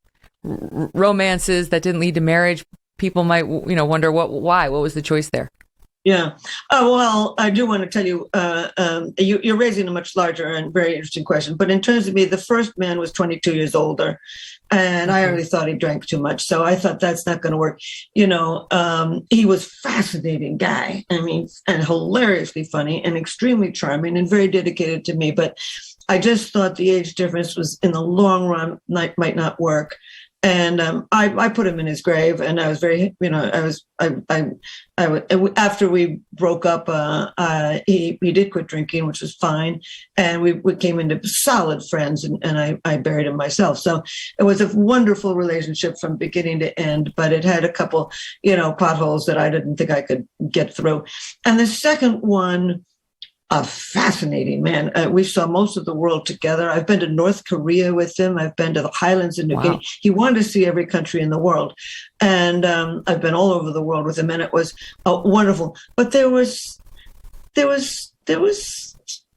romances that didn't lead to marriage, people might wonder why. What was the choice there? Yeah. Oh, well, I do want to tell you, you're raising a much larger and very interesting question. But in terms of me, the first man was 22 years older, and I already thought he drank too much. So I thought that's not going to work. He was a fascinating guy. I mean, and hilariously funny and extremely charming and very dedicated to me. But I just thought the age difference was, in the long run, might not work. And I put him in his grave, and I was very, after we broke up, he did quit drinking, which was fine. And we came into solid friends, and I buried him myself. So it was a wonderful relationship from beginning to end, but it had a couple, potholes that I didn't think I could get through. And the second one, a fascinating man. We saw most of the world together. I've been to North Korea with him. I've been to the Highlands in New Guinea. He wanted to see every country in the world. And I've been all over the world with him, and it was wonderful. But there was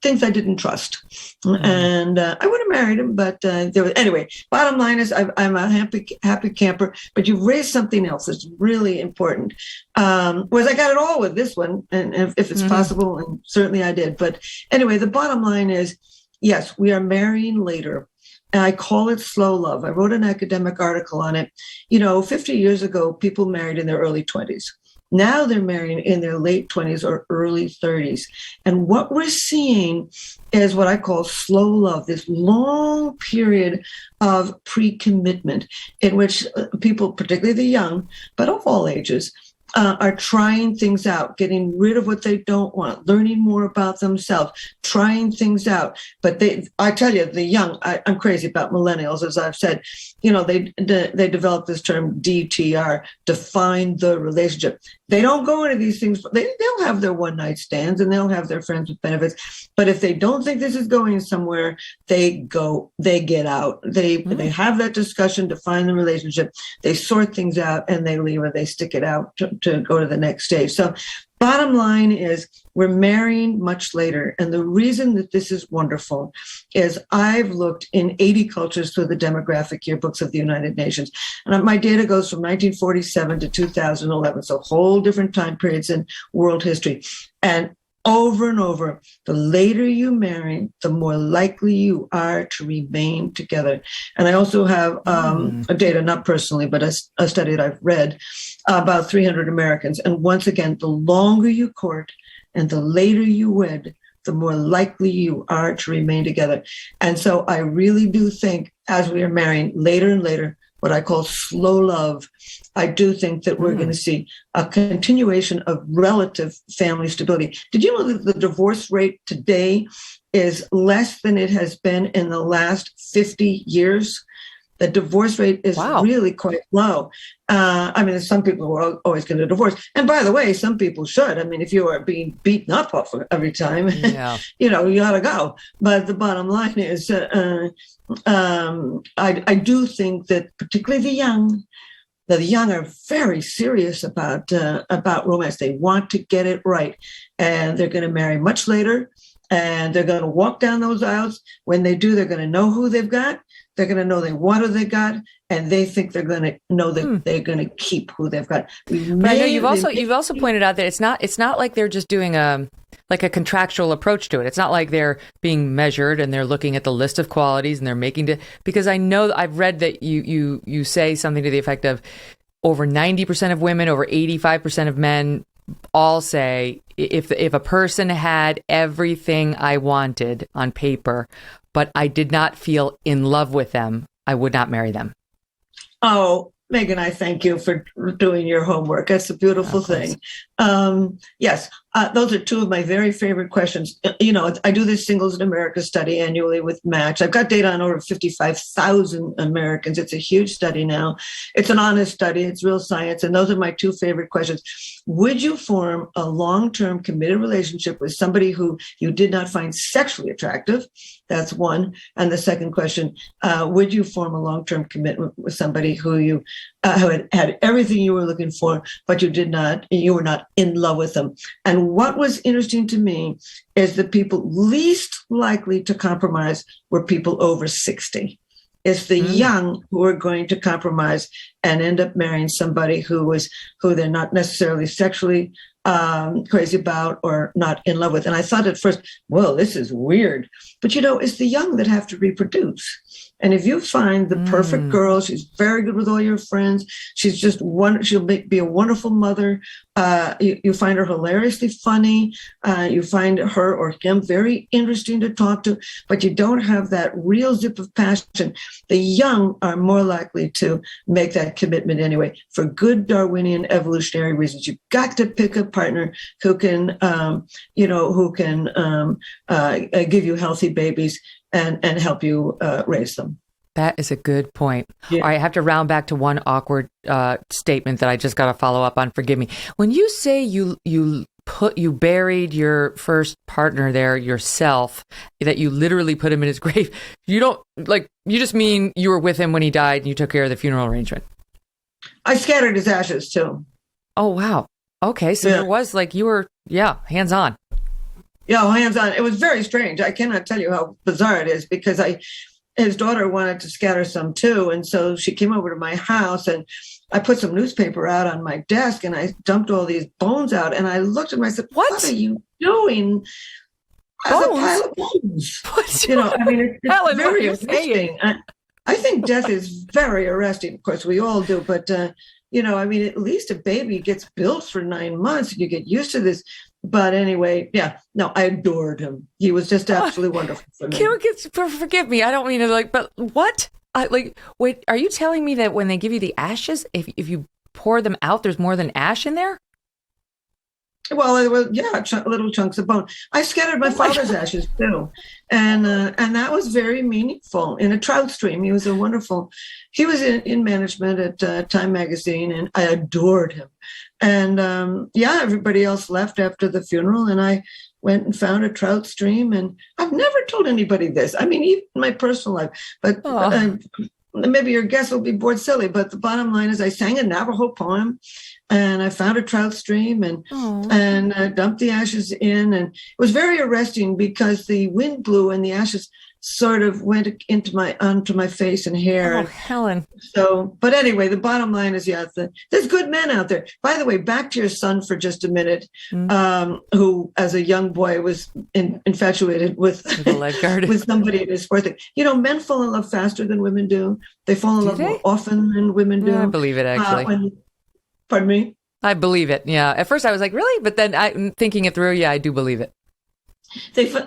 things I didn't trust. And I would have married him, but anyway, bottom line is I'm a happy camper, but you've raised something else that's really important. Whereas I got it all with this one, and if it's possible, and certainly I did. But anyway, the bottom line is, yes, we are marrying later. And I call it slow love. I wrote an academic article on it. 50 years ago, people married in their early 20s. Now they're marrying in their late 20s or early 30s. And what we're seeing is what I call slow love, this long period of pre-commitment in which people, particularly the young, but of all ages, are trying things out, getting rid of what they don't want, learning more about themselves, trying things out. But I tell you, the young, I'm crazy about millennials, as I've said. They developed this term DTR, define the relationship. They don't go into these things. They'll have their one night stands and they'll have their friends with benefits. But if they don't think this is going somewhere, they get out. They have that discussion, define the relationship. They sort things out and they leave, or they stick it out to go to the next stage. So Bottom line is we're marrying much later. And the reason that this is wonderful is I've looked in 80 cultures through the demographic yearbooks of the United Nations. And my data goes from 1947 to 2011. So whole different time periods in world history. And over, the later you marry, the more likely you are to remain together. And I also have a data, not personally, but a study that I've read about 300 Americans. And once again, the longer you court and the later you wed, the more likely you are to remain together. And so I really do think as we are marrying later and later, what I call slow love, I do think that we're going to see a continuation of relative family stability. Did you know that the divorce rate today is less than it has been in the last 50 years? The divorce rate is really quite low. I mean, some people are always going to divorce. And by the way, some people should. I mean, if you are being beaten up every time, you ought to go. But the bottom line is, I do think that particularly the young are very serious about romance. They want to get it right. And they're going to marry much later. And they're going to walk down those aisles. When they do, they're going to know who they've got. They're going to know what have they got, and they think they're going to know that they're going to keep who they've got. But I know you've also pointed out that it's not like they're just doing a contractual approach to it. It's not like they're being measured and they're looking at the list of qualities and they're making because I know I've read that you say something to the effect of over 90% of women, over 85% of men all say if a person had everything I wanted on paper, but I did not feel in love with them, I would not marry them. Oh, Megyn, I thank you for doing your homework. That's a beautiful thing. Yes, those are two of my very favorite questions. I do this Singles in America study annually with Match. I've got data on over 55,000 Americans. It's a huge study now. It's an honest study. It's real science. And those are my two favorite questions. Would you form a long-term committed relationship with somebody who you did not find sexually attractive? That's one. And the second question, would you form a long-term commitment with somebody who you who had everything you were looking for, but you were not in love with them? And what was interesting to me is the people least likely to compromise were people over 60. It's the young who are going to compromise and end up marrying somebody who they're not necessarily sexually crazy about or not in love with. And I thought at first, well, this is weird. But it's the young that have to reproduce. And if you find the perfect girl, she's very good with all your friends. She's just she'll be a wonderful mother. You find her hilariously funny. You find her or him very interesting to talk to, but you don't have that real zip of passion. The young are more likely to make that commitment anyway, for good Darwinian evolutionary reasons. You've got to pick a partner who can, give you healthy babies and help you raise them. That is a good point. Yeah. All right, I have to round back to one awkward statement that I just got to follow up on. Forgive me. When you say you buried your first partner there yourself, that you literally put him in his grave, you just mean you were with him when he died and you took care of the funeral arrangement? I scattered his ashes too. Oh, wow. Okay, so there was you were, hands on. Yeah, hands on. It was very strange. I cannot tell you how bizarre it is because his daughter wanted to scatter some too. And so she came over to my house and I put some newspaper out on my desk and I dumped all these bones out. And I looked at him and I said, what are you doing? As a pile of bones. It's Helen, very arresting. I think death is very arresting. Of course, we all do. But, at least a baby gets built for 9 months and you get used to this. But anyway, I adored him. He was just absolutely wonderful for me. Forgive me. I don't mean to but what? Wait, are you telling me that when they give you the ashes, if you pour them out, there's more than ash in there? Well, it was, little chunks of bone. I scattered my father's ashes too. And that was very meaningful in a trout stream. He was he was in management at Time Magazine and I adored him. And everybody else left after the funeral and I went and found a trout stream. And I've never told anybody this. I mean, even in my personal life, but maybe your guests will be bored silly, but the bottom line is I sang a Navajo poem and I found a trout stream and dumped the ashes in. And it was very arresting because the wind blew and the ashes sort of went onto my face and hair. Oh, Helen. So, but anyway, the bottom line is, there's good men out there. By the way, back to your son for just a minute, who, as a young boy, was infatuated with with somebody in his fourth. Men fall in love faster than women do. They fall in love more often than women do. I believe it, actually. Pardon me? I believe it. Yeah. At first, I was like, really? But then I'm thinking it through. Yeah, I do believe it.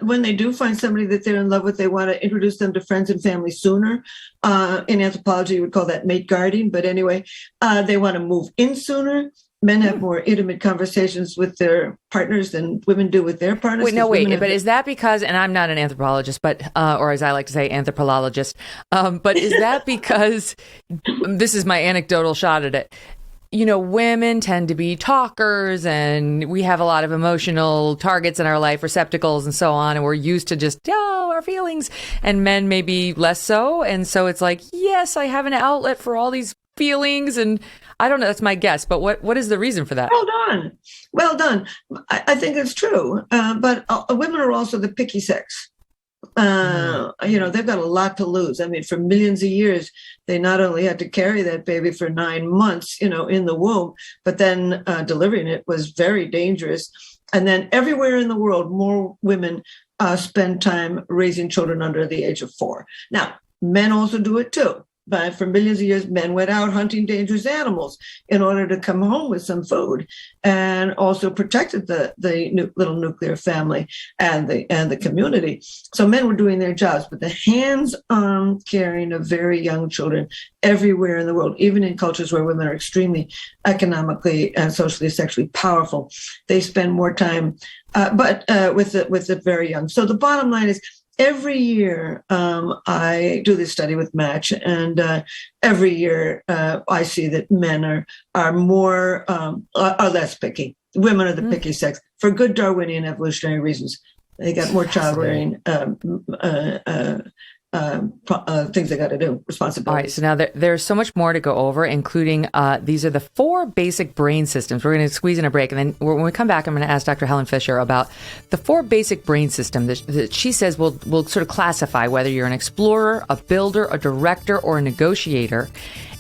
When they do find somebody that they're in love with, they want to introduce them to friends and family sooner. In anthropology, you would call that mate guarding. But anyway, they want to move in sooner. Men have more intimate conversations with their partners than women do with their partners. But is that because, and I'm not an anthropologist, but, or as I like to say, anthropologist, but is that because, this is my anecdotal shot at it, women tend to be talkers and we have a lot of emotional targets in our life, receptacles and so on. And we're used to just, our feelings, and men maybe less so. And so it's like, yes, I have an outlet for all these feelings. And I don't know, that's my guess, but what is the reason for that? Well done. I think it's true. But women are also the picky sex. They've got a lot to lose. I mean, for millions of years, they not only had to carry that baby for 9 months, in the womb, but then delivering it was very dangerous. And then everywhere in the world, more women spend time raising children under the age of 4. Now, men also do it too. But for millions of years, men went out hunting dangerous animals in order to come home with some food, and also protected the little nuclear family and the community. So men were doing their jobs, but the hands-on caring of very young children everywhere in the world, even in cultures where women are extremely economically and socially, sexually powerful, they spend more time, with the very young. So the bottom line is, every year, I do this study with Match, and every year I see that men are less picky. Women are the picky sex for good Darwinian evolutionary reasons. They got more child-rearing things they got to do, responsibilities. All right, so now there's so much more to go over, including these are the 4 basic brain systems. We're going to squeeze in a break, and then when we come back, I'm going to ask Dr. Helen Fisher about the 4 basic brain systems that she says will sort of classify whether you're an explorer, a builder, a director, or a negotiator.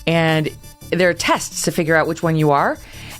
And there are tests to figure out which one you are,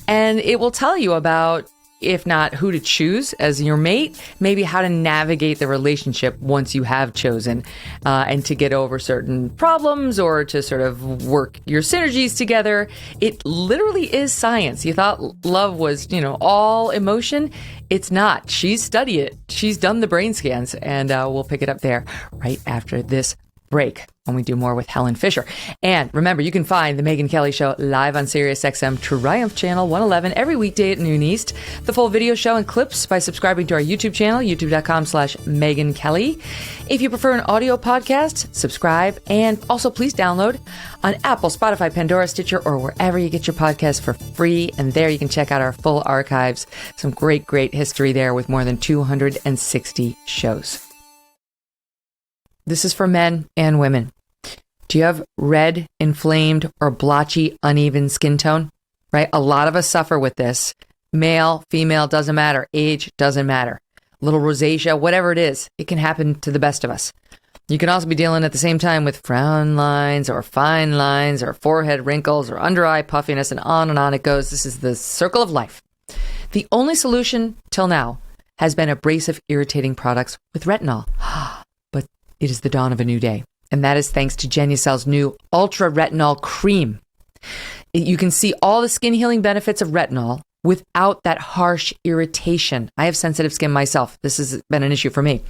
and it will tell you about, if not who to choose as your mate, maybe how to navigate the relationship once you have chosen, and to get over certain problems or to sort of work your synergies together. It literally is science. You thought love was, all emotion. It's not. She's studied it. She's done the brain scans, and we'll pick it up there right after this break when we do more with Helen Fisher. And remember, you can find The Megyn Kelly Show live on SiriusXM Triumph Channel 111 every weekday at noon East. The full video show and clips by subscribing to our YouTube channel, youtube.com/Megyn Kelly. If you prefer an audio podcast, subscribe, and also please download on Apple, Spotify, Pandora, Stitcher, or wherever you get your podcasts for free. And there you can check out our full archives. Some great, great history there with more than 260 shows. This is for men and women. Do you have red, inflamed, or blotchy, uneven skin tone? Right? A lot of us suffer with this. Male, female, doesn't matter. Age doesn't matter. Little rosacea, whatever it is, it can happen to the best of us. You can also be dealing at the same time with frown lines or fine lines or forehead wrinkles or under eye puffiness, and on it goes. This is the circle of life. The only solution till now has been abrasive, irritating products with retinol. But it is the dawn of a new day. And that is thanks to Genucel's new Ultra Retinol Cream. You can see all the skin healing benefits of retinol without that harsh irritation. I have sensitive skin myself. This has been an issue for me.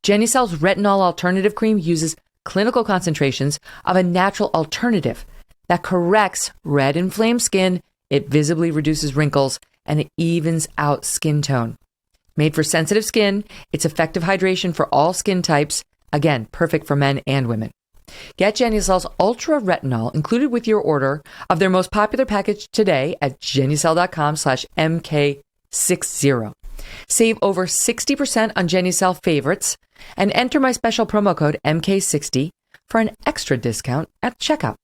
Genucel's Retinol Alternative Cream uses clinical concentrations of a natural alternative that corrects red inflamed skin. It visibly reduces wrinkles and it evens out skin tone. Made for sensitive skin, it's effective hydration for all skin types. Again, perfect for men and women. Get Genucel's Ultra Retinol included with your order of their most popular package today at Genucel.com/MK60. Save over 60% on Genucel favorites and enter my special promo code MK60 for an extra discount at checkout.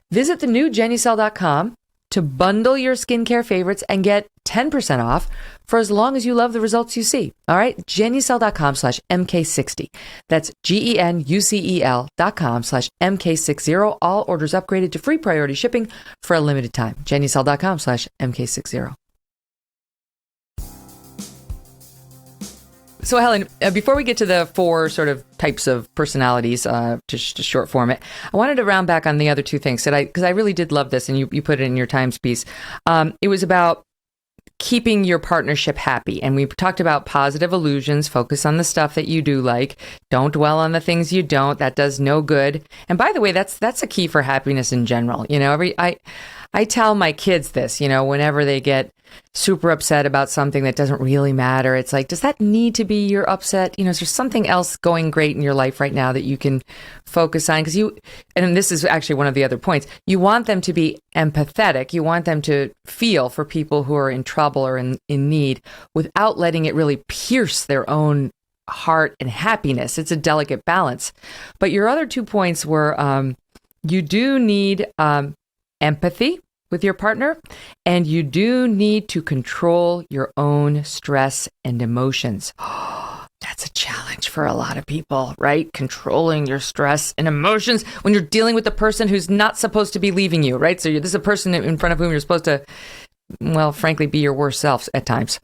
Visit the new Genucel.com to bundle your skincare favorites and get 10% off for as long as you love the results you see. All right. Genucel.com/MK60. That's GENUCEL.com/MK60. All orders upgraded to free priority shipping for a limited time. Genucel.com/MK60. So, Helen, before we get to the 4 sort of types of personalities, to short form it, I wanted to round back on the other 2 things because I really did love this, and you put it in your Times piece. It was about keeping your partnership happy. And we talked about positive illusions, focus on the stuff that you do like, don't dwell on the things you don't, that does no good. And by the way, that's a key for happiness in general. You know, I tell my kids this, you know, whenever they get super upset about something that doesn't really matter. It's like, does that need to be your upset? You know, is there something else going great in your life right now that you can focus on? Because and this is actually one of the other points, you want them to be empathetic. You want them to feel for people who are in trouble or in need without letting it really pierce their own heart and happiness. It's a delicate balance. But your other 2 points were, you do need empathy with your partner, and you do need to control your own stress and emotions. That's a challenge for a lot of people, right? Controlling your stress and emotions when you're dealing with a person who's not supposed to be leaving you, right? So this is a person in front of whom you're supposed to, well, frankly, be your worst self at times.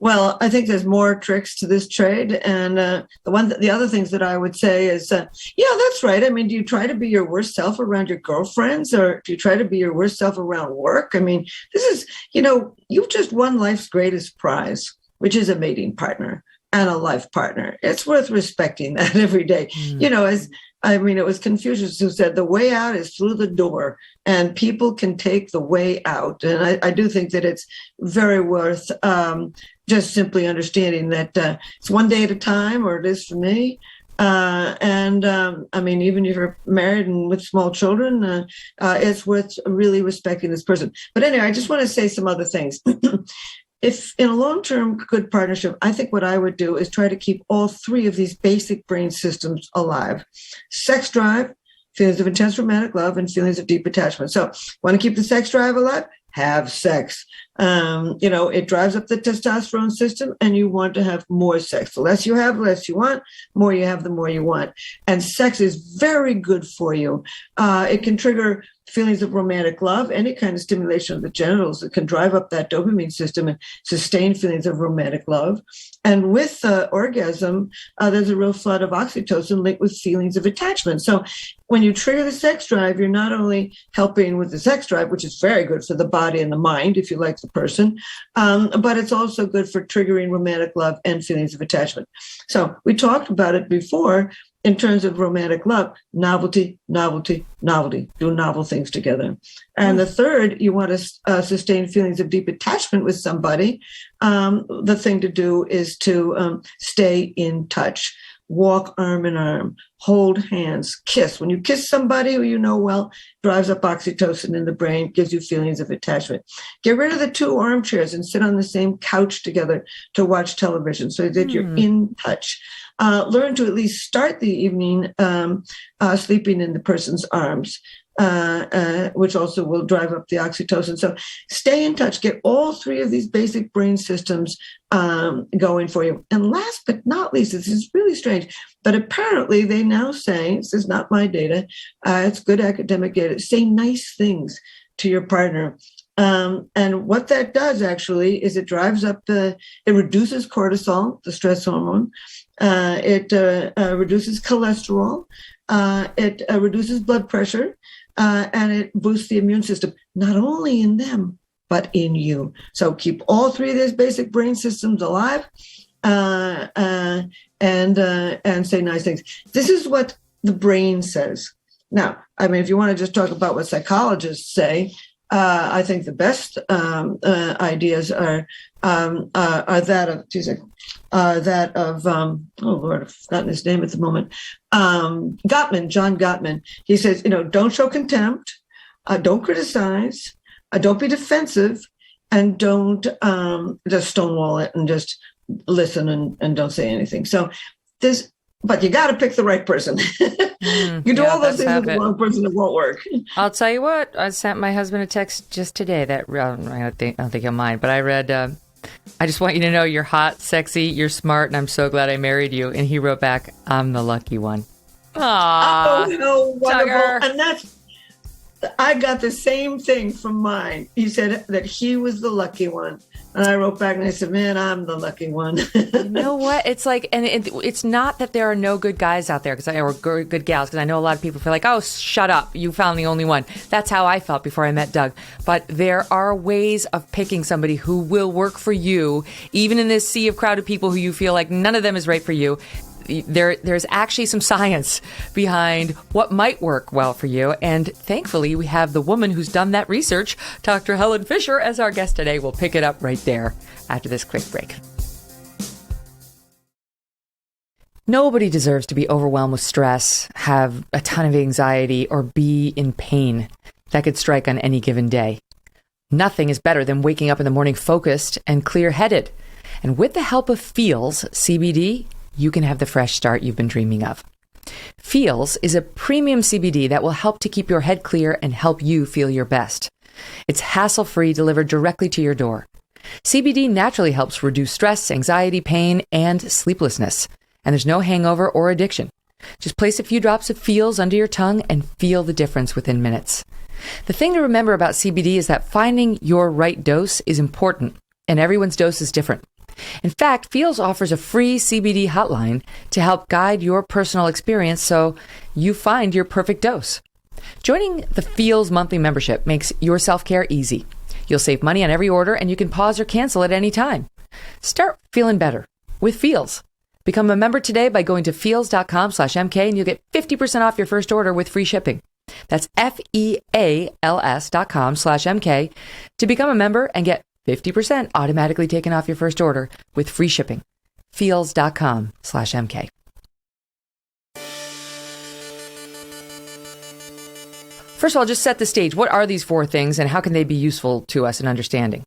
Well, I think there's more tricks to this trade. And the other things that I would say is, yeah, that's right. I mean, do you try to be your worst self around your girlfriends, or do you try to be your worst self around work? I mean, this is, you know, you've just won life's greatest prize, which is a mating partner and a life partner. It's worth respecting that every day. You know, it was Confucius who said the way out is through the door, and people can take the way out. And I do think that it's very worth just simply understanding that it's one day at a time, or it is for me. I mean, even if you're married and with small children, it's worth really respecting this person. But anyway, I just want to say some other things. If in a long-term good partnership, I think what I would do is try to keep all 3 of these basic brain systems alive: sex drive, feelings of intense romantic love, and feelings of deep attachment. So want to keep the sex drive alive? Have sex. You know, it drives up the testosterone system, and you want to have more sex. The less you have, the less you want. More you have, the more you want. And sex is very good for you. It can trigger feelings of romantic love, any kind of stimulation of the genitals that can drive up that dopamine system and sustain feelings of romantic love. And with orgasm, there's a real flood of oxytocin linked with feelings of attachment. So when you trigger the sex drive, you're not only helping with the sex drive, which is very good for the body and the mind, if you like the person, but it's also good for triggering romantic love and feelings of attachment. So we talked about it before. In terms of romantic love, novelty, novelty, novelty. Do novel things together. And the third, you want to sustain feelings of deep attachment with somebody. The thing to do is to stay in touch. Walk arm in arm, hold hands, kiss. When you kiss somebody who you know well, drives up oxytocin in the brain, gives you feelings of attachment. Get rid of the 2 armchairs and sit on the same couch together to watch television so that you're in touch. Learn to at least start the evening sleeping in the person's arms, which also will drive up the oxytocin. So stay in touch. Get all 3 of these basic brain systems going for you. And last but not least, this is really strange, but apparently they now say, this is not my data, it's good academic data, say nice things to your partner. And what that does actually is it drives up it reduces cortisol, the stress hormone. It reduces cholesterol. It reduces blood pressure. And it boosts the immune system, not only in them, but in you. So keep all 3 of these basic brain systems alive and say nice things. This is what the brain says. Now, I mean, if you want to just talk about what psychologists say, I think the best ideas are that of oh Lord, I've forgotten his name at the moment. John Gottman. He says, you know, don't show contempt, don't criticize, don't be defensive, and don't just stonewall it and just listen and don't say anything. So there's but you got to pick the right person. You do all those things with the wrong person, it won't work. I'll tell you what, I sent my husband a text just today that I don't think he'll mind, but I read, I just want you to know you're hot, sexy, you're smart, and I'm so glad I married you. And he wrote back, I'm the lucky one. Aww. Oh, how wonderful. Tugger. And I got the same thing from mine. He said that he was the lucky one. And I wrote back and I said, man, I'm the lucky one. You know what? It's like, and it's not that there are no good guys out there or good gals, because I know a lot of people feel like, oh, shut up, you found the only one. That's how I felt before I met Doug. But there are ways of picking somebody who will work for you, even in this sea of crowded people who you feel like none of them is right for you. There's actually some science behind what might work well for you. And thankfully, we have the woman who's done that research, Dr. Helen Fisher, as our guest today. We'll pick it up right there after this quick break. Nobody deserves to be overwhelmed with stress, have a ton of anxiety, or be in pain that could strike on any given day. Nothing is better than waking up in the morning focused and clear-headed. And with the help of Feels CBD, you can have the fresh start you've been dreaming of. Feels is a premium CBD that will help to keep your head clear and help you feel your best. It's hassle-free, delivered directly to your door. CBD naturally helps reduce stress, anxiety, pain, and sleeplessness. And there's no hangover or addiction. Just place a few drops of Feels under your tongue and feel the difference within minutes. The thing to remember about CBD is that finding your right dose is important, and everyone's dose is different. In fact, Feels offers a free CBD hotline to help guide your personal experience so you find your perfect dose. Joining the Feels monthly membership makes your self-care easy. You'll save money on every order and you can pause or cancel at any time. Start feeling better with Feels. Become a member today by going to feels.com/MK and you'll get 50% off your first order with free shipping. That's FEALS.com/MK to become a member and get 50% automatically taken off your first order with free shipping. Feels.com/MK. First of all, just set the stage. What are these four things and how can they be useful to us in understanding?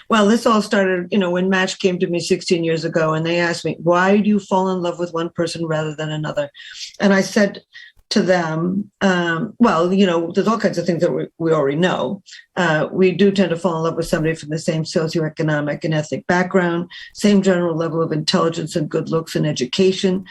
Well, this all started, when Match came to me 16 years ago and they asked me, why do you fall in love with one person rather than another? And I said to them, there's all kinds of things that we already know. We do tend to fall in love with somebody from the same socioeconomic and ethnic background, same general level of intelligence and good looks and education,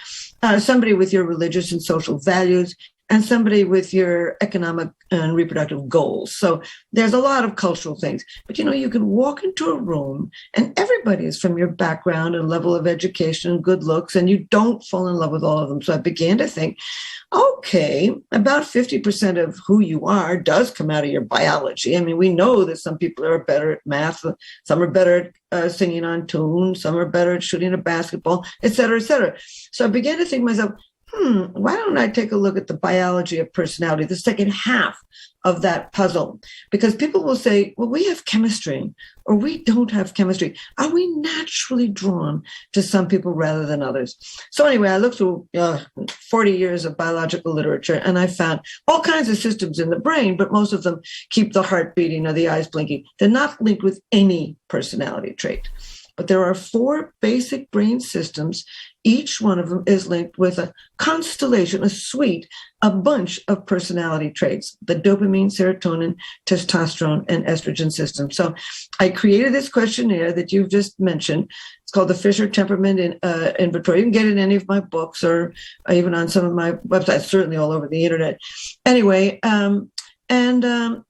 somebody with your religious and social values, and somebody with your economic and reproductive goals. So there's a lot of cultural things. But, you can walk into a room and everybody is from your background and level of education and good looks, and you don't fall in love with all of them. So I began to think, okay, about 50% of who you are does come out of your biology. I mean, we know that some people are better at math, some are better at singing on tune, some are better at shooting a basketball, et cetera, et cetera. So I began to think to myself, why don't I take a look at the biology of personality, the second half of that puzzle? Because people will say, well, we have chemistry or we don't have chemistry. Are we naturally drawn to some people rather than others? So anyway, I looked through 40 years of biological literature and I found all kinds of systems in the brain, but most of them keep the heart beating or the eyes blinking. They're not linked with any personality trait. But there are four basic brain systems. Each one of them is linked with a constellation, a bunch of personality traits, the dopamine, serotonin, testosterone, and estrogen system. So I created this questionnaire that you've just mentioned. It's called the Fischer Temperament Inventory. You can get it in any of my books or even on some of my websites, certainly all over the internet. Anyway,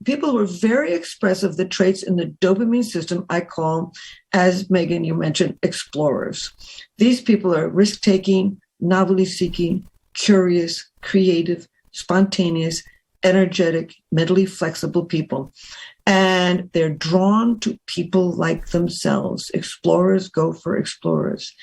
people who are very expressive, the traits in the dopamine system, I call, as Megyn, you mentioned, explorers. These people are risk-taking, novelty-seeking, curious, creative, spontaneous, energetic, mentally flexible people. And they're drawn to people like themselves. Explorers go for explorers.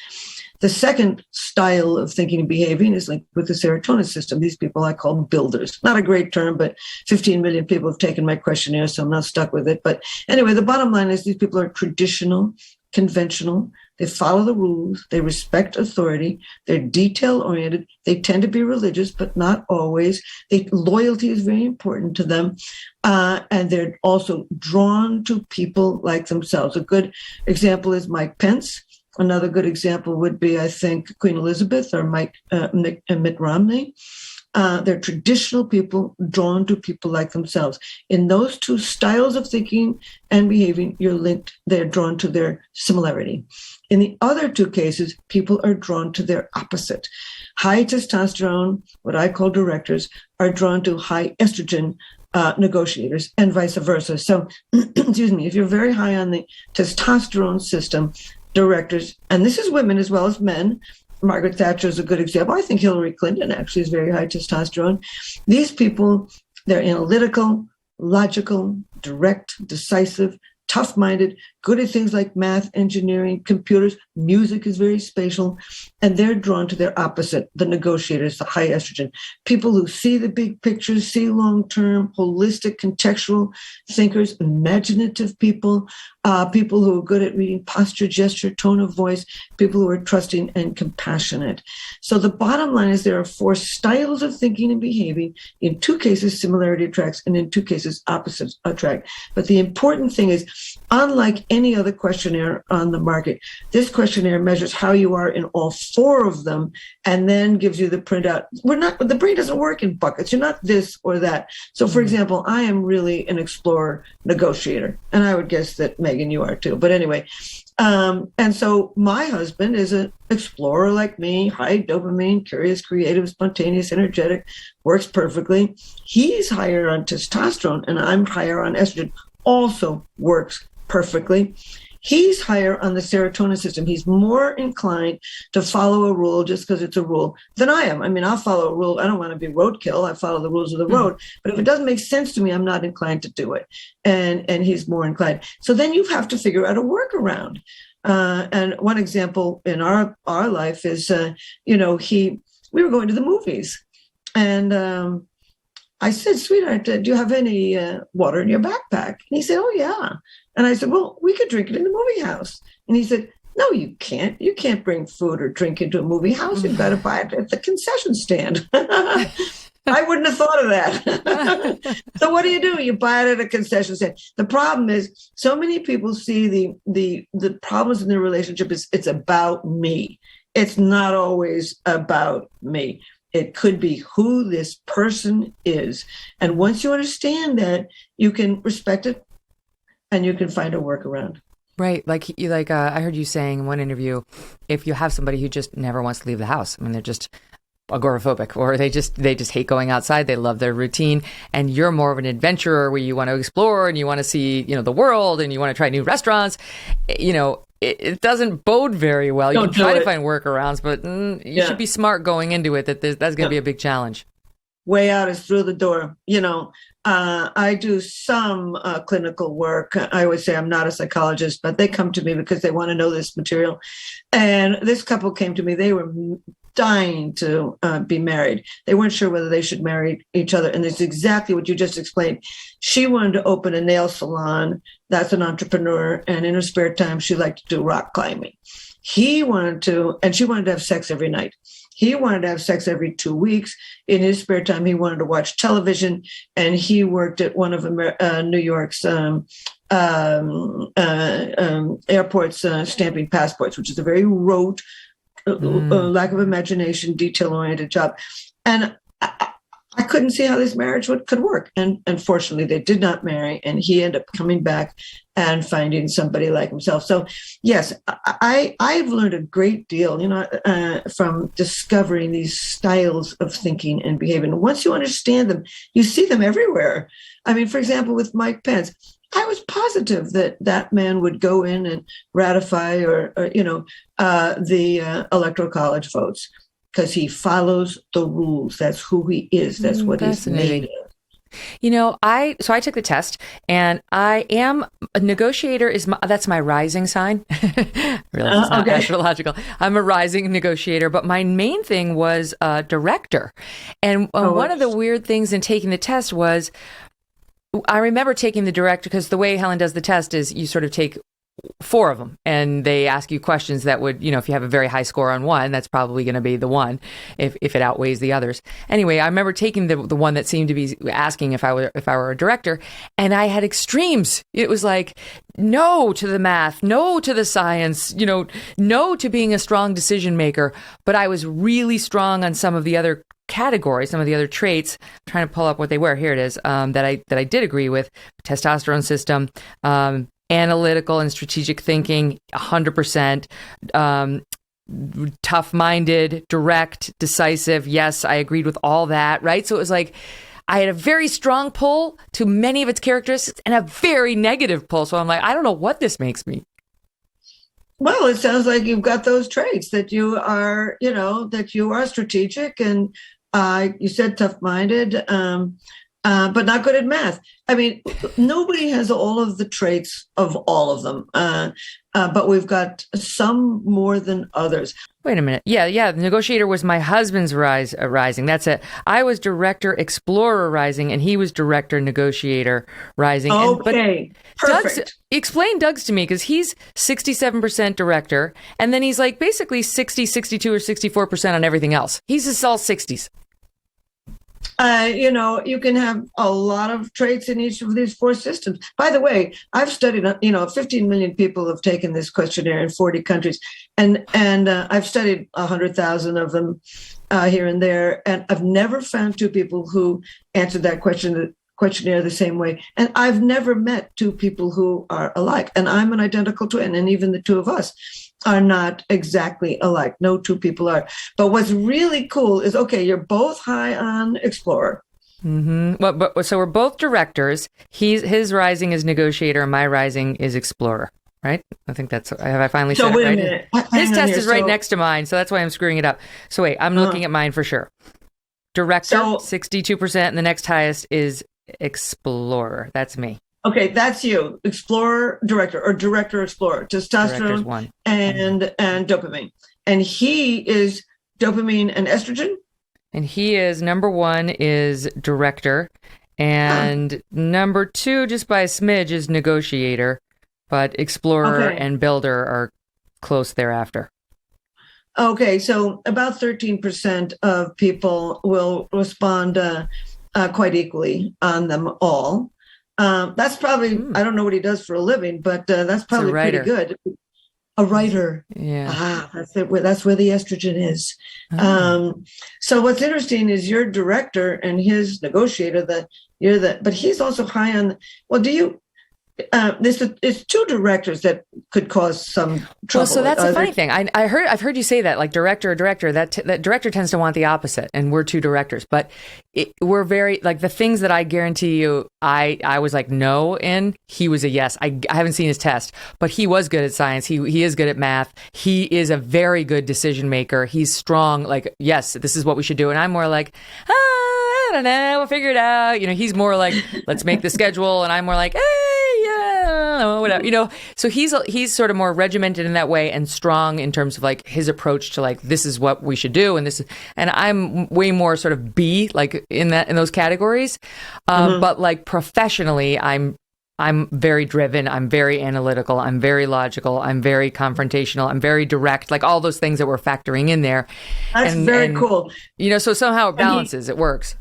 The second style of thinking and behaving is linked with the serotonin system. These people I call builders. Not a great term, but 15 million people have taken my questionnaire, so I'm not stuck with it. But anyway, the bottom line is these people are traditional, conventional. They follow the rules. They respect authority. They're detail-oriented. They tend to be religious, but not always. Loyalty is very important to them. And they're also drawn to people like themselves. A good example is Mike Pence, Another good example would be, I think, Queen Elizabeth or Mitt Romney. They're traditional people drawn to people like themselves. In those two styles of thinking and behaving, you're linked. They're drawn to their similarity. In the other two cases, people are drawn to their opposite. High testosterone, what I call directors, are drawn to high estrogen negotiators, and vice versa. So, excuse me, if you're very high on the testosterone system, directors, and this is women as well as men. Margaret Thatcher is a good example. I think Hillary Clinton actually is very high testosterone. These people, they're analytical, logical, direct, decisive, tough-minded, good at things like math, engineering, computers, music is very spatial, and they're drawn to their opposite, the negotiators, the high estrogen. People who see the big pictures, see long-term, holistic, contextual thinkers, imaginative people, people who are good at reading posture, gesture, tone of voice, people who are trusting and compassionate. So the bottom line is there are 4 styles of thinking and behaving. In 2 cases, similarity attracts, and in 2 cases, opposites attract. But the important thing is, unlike any other questionnaire on the market, this questionnaire measures how you are in all 4 of them and then gives you the printout. The brain doesn't work in buckets. You're not this or that. So, for example, I am really an explorer negotiator, and I would guess that, Megyn, you are too. But anyway, and so my husband is an explorer like me, high dopamine, curious, creative, spontaneous, energetic, works perfectly. He's higher on testosterone, and I'm higher on estrogen, also works perfectly. He's higher on the serotonin system. He's more inclined to follow a rule just because it's a rule than I am. I mean, I'll follow a rule. I don't want to be roadkill. I follow the rules of the road. But if it doesn't make sense to me, I'm not inclined to do it. And he's more inclined. So then you have to figure out a workaround. And one example in our life is, we were going to the movies. And I said, sweetheart, do you have any water in your backpack? And he said, oh, yeah. And I said, well, we could drink it in the movie house. And he said, no, you can't. You can't bring food or drink into a movie house. You've got to buy it at the concession stand. I wouldn't have thought of that. So what do? You buy it at a concession stand. The problem is so many people see the problems in their relationship is it's about me. It's not always about me. It could be who this person is. And once you understand that, you can respect it and you can find a workaround. Right. Like I heard you saying in one interview, if you have somebody who just never wants to leave the house, I mean, they're just agoraphobic, or they just hate going outside. They love their routine. And you're more of an adventurer where you want to explore and you want to see, the world, and you want to try new restaurants. It doesn't bode very well. You can try to find workarounds, but you should be smart going into it, that's going to be a big challenge. Way out is through the door. I do some clinical work. I would say I'm not a psychologist, but they come to me because they want to know this material. And this couple came to me. They were dying to be married. They weren't sure whether they should marry each other. And it's exactly what you just explained. She wanted to open a nail salon. That's an entrepreneur. And in her spare time, she liked to do rock climbing. He wanted to, and she wanted to have sex every night. He wanted to have sex every 2 weeks. In his spare time, he wanted to watch television, and he worked at one of New York's airports stamping passports, which is a very rote, lack of imagination, detail-oriented job. And I couldn't see how this marriage could work. And unfortunately, they did not marry, and he ended up coming back and finding somebody like himself. So, yes, I've learned a great deal, from discovering these styles of thinking and behavior. And once you understand them, you see them everywhere. I mean, for example, with Mike Pence, I was positive that man would go in and ratify the Electoral College votes, because he follows the rules. That's who he is. That's what he's made of. I took the test, and I am a negotiator. That's my rising sign. Really, it's not astrological. I'm a rising negotiator, but my main thing was director. And one of the weird things in taking the test was, I remember taking the director, because the way Helen does the test is you sort of take 4 of them, and they ask you questions that would, if you have a very high score on one, that's probably going to be the one if it outweighs the others. Anyway, I remember taking the one that seemed to be asking if I were a director, and I had extremes. It was like no to the math, no to the science, no to being a strong decision maker, but I was really strong on some of the other categories, some of the other traits. I'm trying to pull up what they were. Here it is. That I did agree with: testosterone system, analytical and strategic thinking, 100%. Tough-minded, direct, decisive. Yes, I agreed with all that. Right. So it was like I had a very strong pull to many of its characteristics and a very negative pull. So I'm like, I don't know what this makes me. Well, it sounds like you've got those traits that you are, that you are strategic, and you said tough-minded, but not good at math. I mean, nobody has all of the traits of all of them, but we've got some more than others. Wait a minute. Yeah. The negotiator was my husband's rising. That's it. I was director explorer rising, and he was director negotiator rising. Okay, perfect. Explain Doug's to me, because he's 67% director, and then he's like basically 60, 62, or 64% on everything else. He's just all 60s. You can have a lot of traits in each of these 4 systems. By the way, I've studied, 15 million people have taken this questionnaire in 40 countries, and I've studied 100,000 of them here and there, and I've never found 2 people who answered that questionnaire the same way. And I've never met 2 people who are alike, and I'm an identical twin, and even the 2 of us are not exactly alike. No 2 people are. But what's really cool is, okay, you're both high on Explorer. Mm-hmm. Well, so we're both directors. His rising is negotiator, and my rising is explorer. Right? I think have I finally said it right? Wait a minute. His test is right next to mine, so that's why I'm screwing it up. So wait, I'm looking at mine for sure. Director, 62%, and the next highest is explorer. That's me. Okay, that's you. Explorer, director, or director, explorer. Testosterone and dopamine. And he is dopamine and estrogen? And he is, number 1 is director. And number 2, just by a smidge, is negotiator. But explorer and builder are close thereafter. Okay, so about 13% of people will respond quite equally on them all. That's probably, I don't know what he does for a living, but that's probably pretty good. A writer. Yeah. That's where the estrogen is. So what's interesting is your director and his negotiator, but he's also high on, it's 2 directors that could cause some trouble. Well, so that's a funny thing. I've heard you say that, like director, that director tends to want the opposite, and we're 2 directors. But we're very, like, the things that I guarantee you, I was like no in, he was a yes. I haven't seen his test, but he was good at science. He is good at math. He is a very good decision maker. He's strong. Like, yes, this is what we should do. And I'm more like, I don't know, we'll figure it out. He's more like, let's make the schedule, and I'm more like, whatever. So he's sort of more regimented in that way and strong in terms of like his approach to like, this is what we should do, and I'm way more sort of B, like in those categories. But like professionally, I'm very driven. I'm very analytical. I'm very logical. I'm very confrontational. I'm very direct. Like all those things that we're factoring in there. That's very cool. So somehow it balances. It works.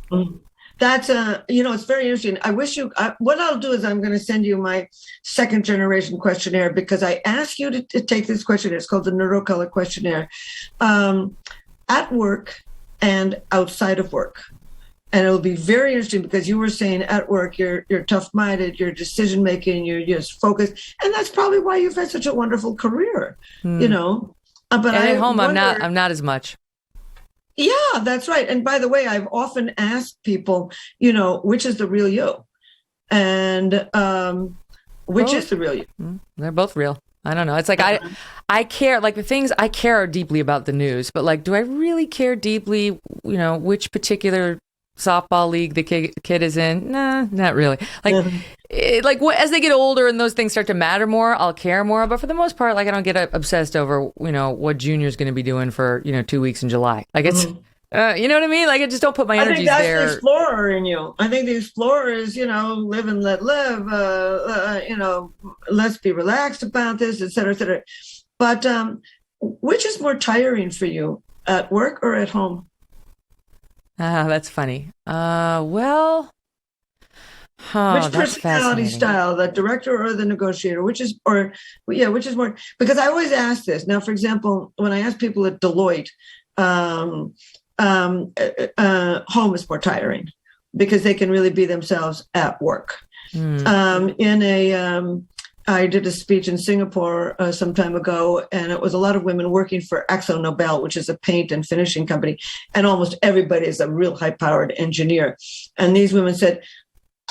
That's it's very interesting. I wish what I'll do is I'm going to send you my 2nd generation questionnaire, because I asked you to take this questionnaire. It's called the Neurocolor questionnaire, at work and outside of work. And it'll be very interesting, because you were saying at work, you're tough-minded, you're decision-making, you're just focused. And that's probably why you've had such a wonderful career, But and at home, I'm not as much. Yeah, that's right. And by the way, I've often asked people, which is the real you? And which is the real you? They're both real. I don't know. It's like I care, like the things I care deeply about the news, but like, do I really care deeply, which particular softball league the kid is in? Nah, not really. Like, as they get older and those things start to matter more, I'll care more. But for the most part, like, I don't get obsessed over, what Junior's going to be doing for, 2 weeks in July. Like, You know what I mean? Like, I just don't put my I think energies that's there. the explorer in you. I think the explorer is, live and let live. Let's be relaxed about this, et cetera, et cetera. But which is more tiring for you, at work or at home? That's funny. Well, Which that's personality fascinating. style, the director or the negotiator? Which is more? Because I always ask this. Now, for example, when I ask people at Deloitte, home is more tiring because they can really be themselves at work. I did a speech in Singapore some time ago, and it was a lot of women working for AkzoNobel, which is a paint and finishing company, and almost everybody is a real high-powered engineer. And these women said,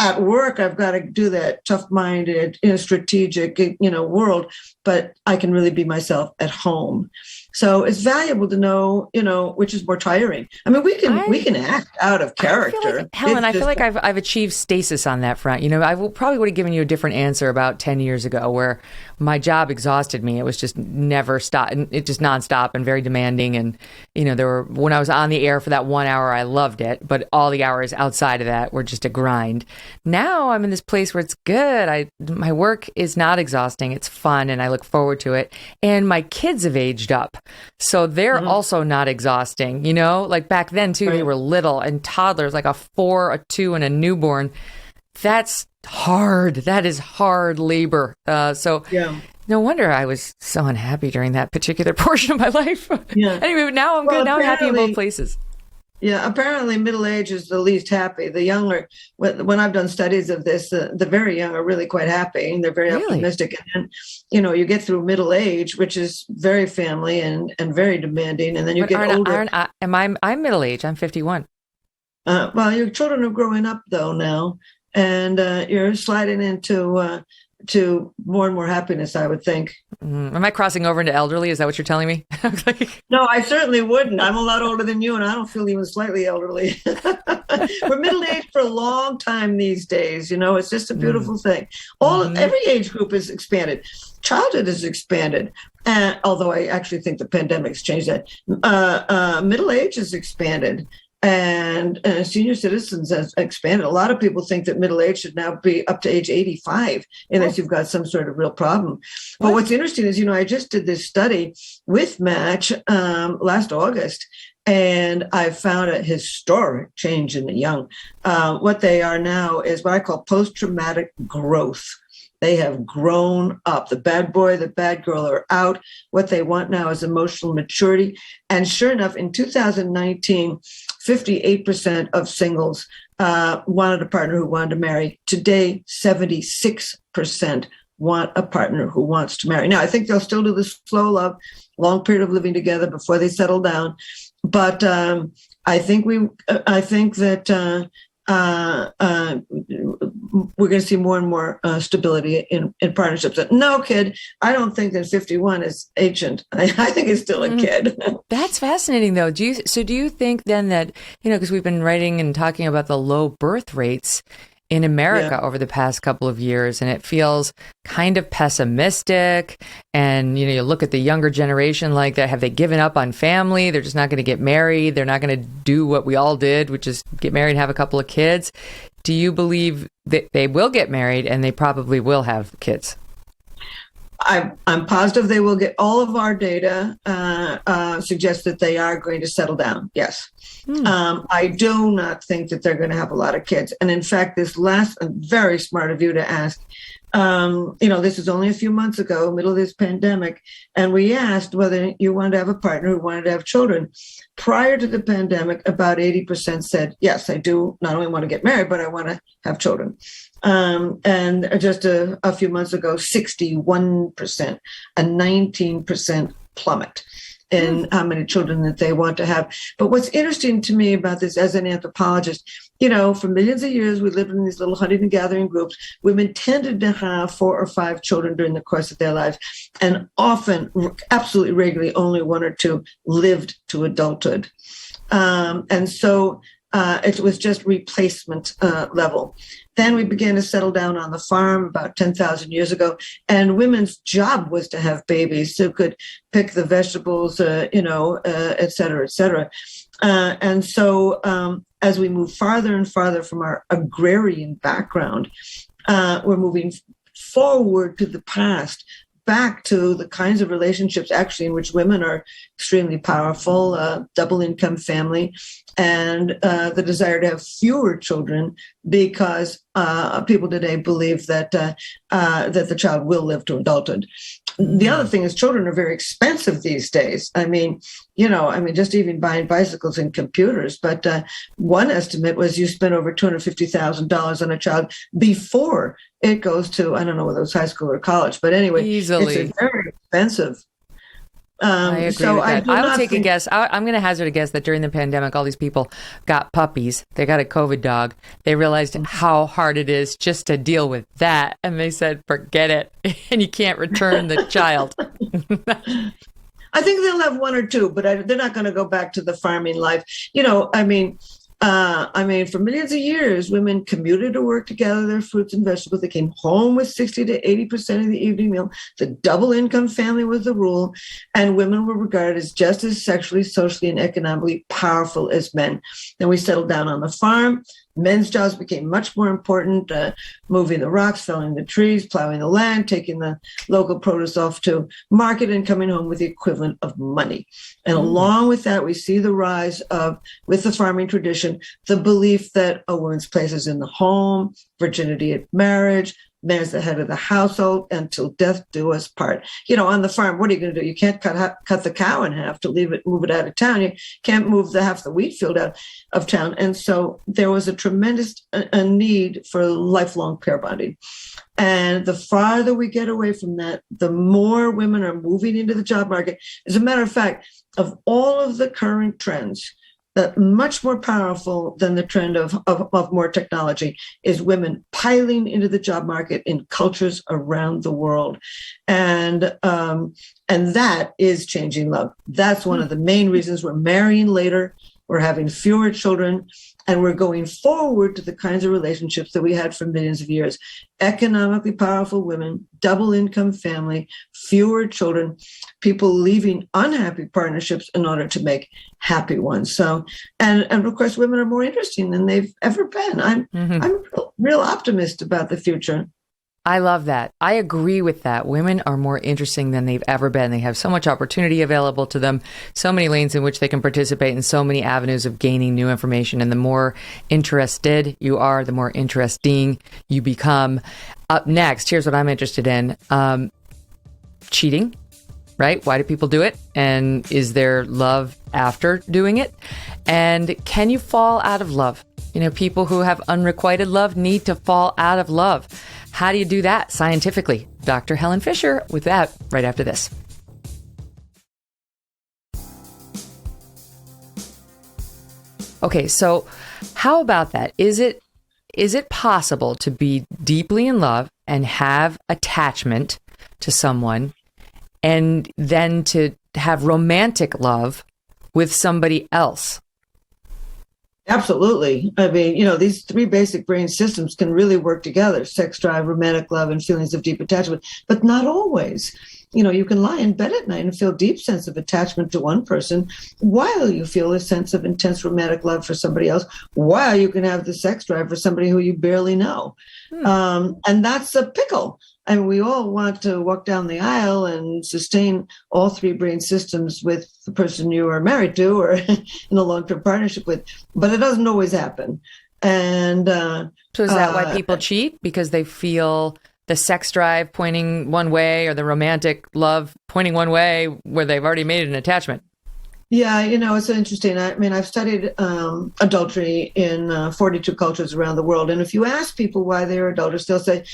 at work, I've got to do that tough-minded, strategic, world, but I can really be myself at home. So it's valuable to know, which is more tiring. I mean, we can act out of character. I feel like I've achieved stasis on that front. Probably would have given you a different answer about 10 years ago, where my job exhausted me. It was just never stop, and it just nonstop and very demanding. And when I was on the air for that 1 hour, I loved it, but all the hours outside of that were just a grind. Now I'm in this place where it's good. My work is not exhausting. It's fun, and I look forward to it. And my kids have aged up, so they're also not exhausting. Like back then too, They were little and toddlers, like a 4, a 2, and a newborn. That's hard. That is hard labor. No wonder I was so unhappy during that particular portion of my life. Yeah. Anyway, now I'm good. Now I'm happy in both places. Yeah, apparently middle age is the least happy. The younger, when I've done studies of this, the very young are really quite happy, and they're very optimistic. And then, you get through middle age, which is very family and very demanding, and then you get older. I'm middle age. I'm 51. Well, your children are growing up though now, and you're sliding into to more and more happiness, I would think. Am I crossing over into elderly? Is that what you're telling me? No, I certainly wouldn't. I'm a lot older than you, and I don't feel even slightly elderly. We're middle-aged for a long time these days. It's just a beautiful thing. Every age group is expanded. Childhood is expanded. Although I actually think the pandemic's changed that. Middle age is expanded. And senior citizens has expanded. A lot of people think that middle age should now be up to age 85, unless you've got some sort of real problem. But what's interesting is, I just did this study with Match last August, and I found a historic change in the young. What they are now is what I call post-traumatic growth. They have grown up. The bad boy, the bad girl are out. What they want now is emotional maturity. And sure enough, in 2019, 58% of singles wanted a partner who wanted to marry. Today, 76% want a partner who wants to marry. Now, I think they'll still do the slow love, long period of living together before they settle down. But I think that we're going to see more and more stability in partnerships. No, kid, I don't think that 51 is ancient. I think it's still a kid. That's fascinating, though. Do you think then that, because we've been writing and talking about the low birth rates in America over the past couple of years, and it feels kind of pessimistic. And, you look at the younger generation like that. Have they given up on family? They're just not going to get married. They're not going to do what we all did, which is get married and have a couple of kids. Do you believe that they will get married and they probably will have kids? I'm positive they will get. All of our data suggests that they are going to settle down. Yes. I do not think that they're going to have a lot of kids. And in fact, this last, very smart of you to ask, this is only a few months ago, middle of this pandemic, and we asked whether you wanted to have a partner who wanted to have children. Prior to the pandemic, about 80% said, yes, I do not only want to get married, but I want to have children. And just a few months ago, 61%, a 19% plummet in how many children that they want to have. But what's interesting to me about this as an anthropologist, for millions of years, we lived in these little hunting and gathering groups. Women tended to have 4 or 5 children during the course of their lives, and often, absolutely regularly, only 1 or 2 lived to adulthood. And so it was just replacement level. Then we began to settle down on the farm about 10,000 years ago, and women's job was to have babies who could pick the vegetables, et cetera, et cetera. And so as we move farther and farther from our agrarian background, we're moving forward to the past, back to the kinds of relationships actually in which women are extremely powerful, double income family, and the desire to have fewer children because people today believe that the child will live to adulthood. The other thing is children are very expensive these days. Just even buying bicycles and computers. But one estimate was you spend over $250,000 on a child before it goes to, I don't know whether it was high school or college, but anyway, easily. It's very expensive. I agree with that. I would take a guess. I'm going to hazard a guess that during the pandemic, all these people got puppies. They got a COVID dog. They realized how hard it is just to deal with that. And they said, forget it. And you can't return the child. I think they'll have one or two, but they're not going to go back to the farming life. For millions of years, women commuted to work to gather their fruits and vegetables. They came home with 60 to 80% of the evening meal. The double income family was the rule, and women were regarded as just as sexually, socially, and economically powerful as men. Then we settled down on the farm. Men's jobs became much more important, moving the rocks, felling the trees, plowing the land, taking the local produce off to market, and coming home with the equivalent of money. And along with that, we see the rise of, with the farming tradition, the belief that a woman's place is in the home, virginity at marriage, man's the head of the household until death do us part. On the farm, what are you going to do? You can't cut the cow in half to move it out of town. You can't move half the wheat field out of town. And so there was a tremendous a need for lifelong pair bonding. And the farther we get away from that, the more women are moving into the job market. As a matter of fact, of all of the current trends, that much more powerful than the trend of more technology is women piling into the job market in cultures around the world. And that is changing love. That's one of the main reasons we're marrying later, we're having fewer children, and we're going forward to the kinds of relationships that we had for millions of years. Economically powerful women, double income family, fewer children, people leaving unhappy partnerships in order to make happy ones. So, and of course, women are more interesting than they've ever been. I'm a real optimist about the future. I love that. I agree with that. Women are more interesting than they've ever been. They have so much opportunity available to them, so many lanes in which they can participate, and so many avenues of gaining new information. And the more interested you are, the more interesting you become. Up next, here's what I'm interested in. Cheating, right? Why do people do it? And is there love after doing it? And can you fall out of love? People who have unrequited love need to fall out of love. How do you do that scientifically? Dr. Helen Fisher with that right after this. Okay, so how about that? Is it possible to be deeply in love and have attachment to someone and then to have romantic love with somebody else? Absolutely. These three basic brain systems can really work together: sex drive, romantic love, and feelings of deep attachment, but not always. You can lie in bed at night and feel deep sense of attachment to one person while you feel a sense of intense romantic love for somebody else, while you can have the sex drive for somebody who you barely know. And that's a pickle. We all want to walk down the aisle and sustain all three brain systems with the person you are married to or in a long-term partnership with, but it doesn't always happen. And so is that why people cheat? Because they feel the sex drive pointing one way or the romantic love pointing one way where they've already made an attachment? Yeah, it's interesting. I've studied adultery in 42 cultures around the world. And if you ask people why they're adulterous, they'll say,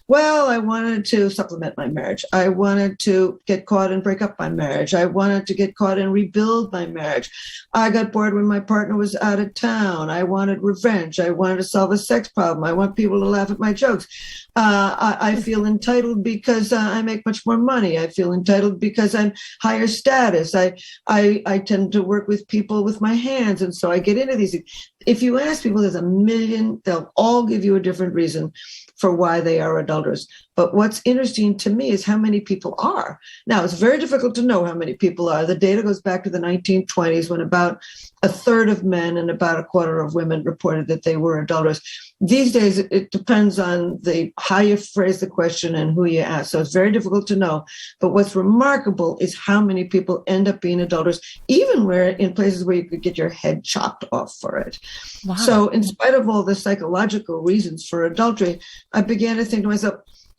Well, I wanted to supplement my marriage. I wanted to get caught and break up my marriage. I wanted to get caught and rebuild my marriage. I got bored when my partner was out of town. I wanted revenge. I wanted to solve a sex problem. I want people to laugh at my jokes. I feel entitled because I make much more money. I feel entitled because I'm higher status. I tend to work with people with my hands, and so I get into these things. If you ask people, there's a million, they'll all give you a different reason for why they are adulterers. But what's interesting to me is how many people are. Now, it's very difficult to know how many people are. The data goes back to the 1920s when about a third of men and about a quarter of women reported that they were adulterers. These days, it depends on how you phrase the question and who you ask. So it's very difficult to know. But what's remarkable is how many people end up being adulterers, even where in places where you could get your head chopped off for it. Wow. So in spite of all the psychological reasons for adultery, I began to think to myself,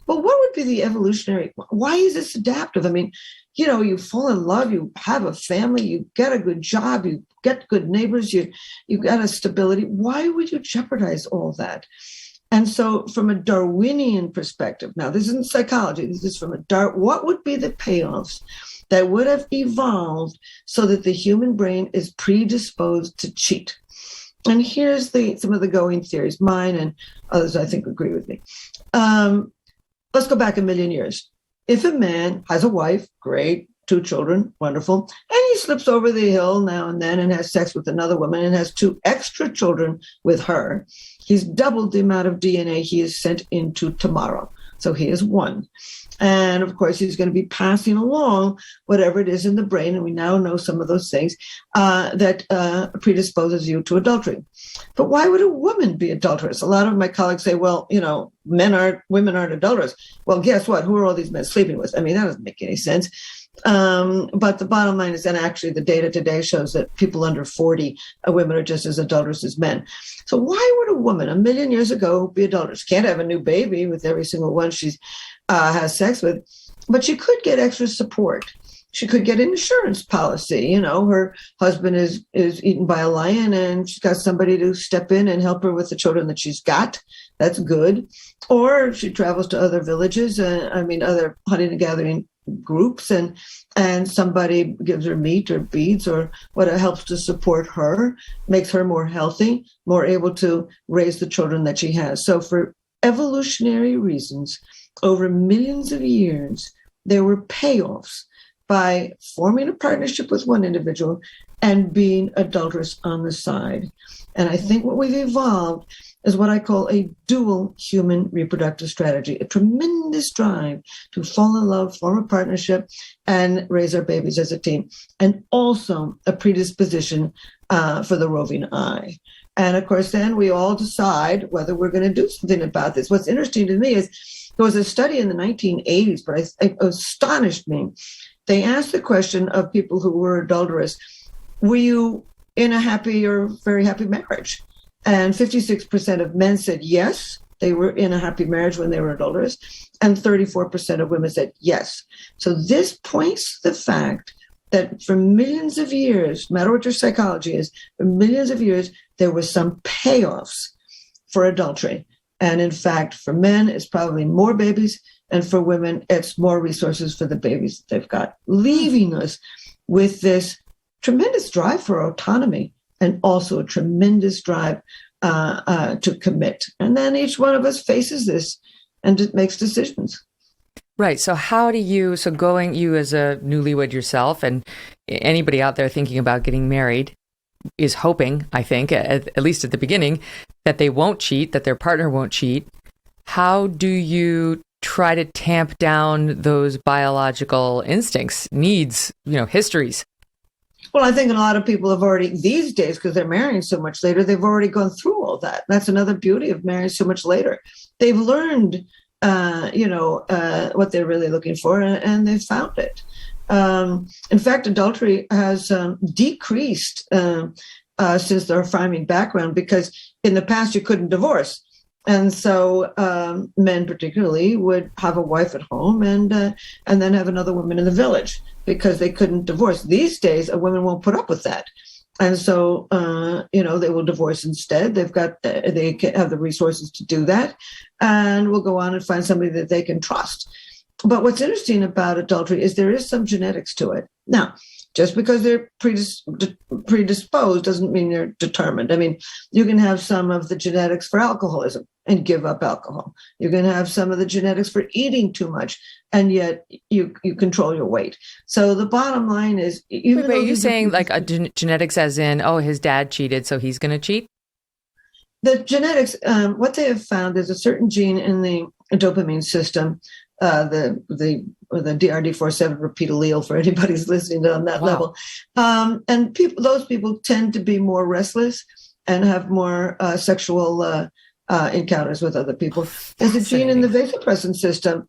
well, what would be the evolutionary? Why is this adaptive? I mean, you fall in love, you have a family, you get a good job, you get good neighbors, you got a stability. Why would you jeopardize all that? And so from a Darwinian perspective, now this isn't psychology, this is from what would be the payoffs that would have evolved so that the human brain is predisposed to cheat? And here's some of the going theories, mine and others I think agree with me. Let's go back a million years. If a man has a wife, great, 2 children, wonderful, and he slips over the hill now and then and has sex with another woman and has 2 extra children with her, he's doubled the amount of DNA he is sent into tomorrow. So he is 1. And of course, he's going to be passing along whatever it is in the brain. And we now know some of those things that predisposes you to adultery. But why would a woman be adulterous? A lot of my colleagues say, well, women aren't adulterous. Well, guess what? Who are all these men sleeping with? I mean, that doesn't make any sense. But the bottom line is, and actually the data today shows that people under 40, women are just as adulterous as men. So why would a woman a million years ago be adulterous? Can't have a new baby with every single one she has sex with, but she could get extra support. She could get an insurance policy. Her husband is eaten by a lion and she's got somebody to step in and help her with the children that she's got. That's good. Or she travels to other villages, other hunting and gathering groups, and somebody gives her meat or beads or what helps to support her, makes her more healthy, more able to raise the children that she has. So for evolutionary reasons, over millions of years, there were payoffs by forming a partnership with one individual and being adulterous on the side. And I think what we've evolved is what I call a dual human reproductive strategy, a tremendous drive to fall in love, form a partnership, and raise our babies as a team, and also a predisposition for the roving eye. And of course, then we all decide whether we're going to do something about this. What's interesting to me is there was a study in the 1980s, but it astonished me. They asked the question of people who were adulterous, were you in a happy or very happy marriage? And 56% of men said yes, they were in a happy marriage when they were adulterous, and 34% of women said yes. So this points to the fact that for millions of years, no matter what your psychology is, for millions of years, there was some payoffs for adultery. And in fact, for men, it's probably more babies, and for women, it's more resources for the babies that they've got, leaving us with this tremendous drive for autonomy and also a tremendous drive to commit. And then each one of us faces this and it makes decisions. Right. So how do you as a newlywed yourself, and anybody out there thinking about getting married is hoping, I think, at least at the beginning, that they won't cheat, that their partner won't cheat. How do you try to tamp down those biological instincts, needs, histories? Well, I think a lot of people have already, these days, because they're marrying so much later, they've already gone through all that. That's another beauty of marrying so much later. They've learned, what they're really looking for, and they've found it. In fact, adultery has decreased since their farming background, because in the past you couldn't divorce. And so men particularly would have a wife at home and then have another woman in the village because they couldn't divorce. These days, a woman won't put up with that. And so, they will divorce instead. They have the resources to do that, and will go on and find somebody that they can trust. But what's interesting about adultery is there is some genetics to it. Now, just because they're predisposed doesn't mean they're determined. I mean, you can have some of the genetics for alcoholism and give up alcohol. You can have some of the genetics for eating too much, and yet you control your weight. So the bottom line is... Wait, are you saying like a genetics as in, his dad cheated, so he's going to cheat? The genetics, what they have found, there's a certain gene in the dopamine system, the DRD47 repeat allele for anybody who's listening on that level. And those people tend to be more restless and have more sexual encounters with other people. There's a gene in the vasopressin system.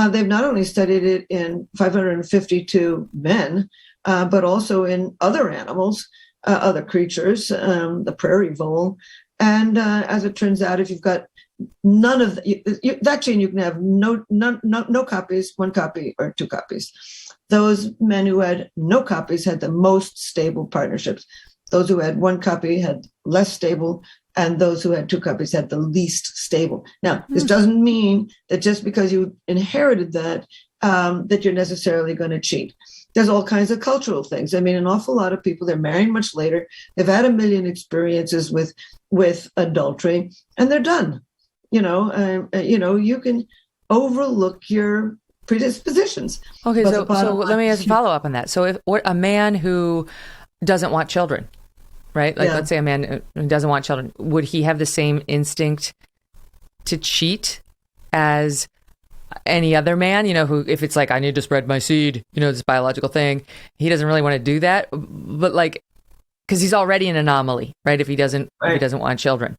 They've not only studied it in 552 men, but also in other animals, other creatures, the prairie vole. And as it turns out, if you've got none of that gene, you can have no copies, one copy or two copies. Those men who had no copies had the most stable partnerships. Those who had one copy had less stable, and those who had two copies had the least stable. Now, this doesn't mean that just because you inherited that, that you're necessarily going to cheat. There's all kinds of cultural things. I mean, an awful lot of people, they're marrying much later. They've had a million experiences with adultery, and they're done. You can overlook your predispositions. Okay, so let me ask a follow up on that. So if a man who doesn't want children, right? Like, let's say a man who doesn't want children, would he have the same instinct to cheat as any other man, who, if it's like, I need to spread my seed, this biological thing, he doesn't really want to do that, but like, because he's already an anomaly, right? If he doesn't want children.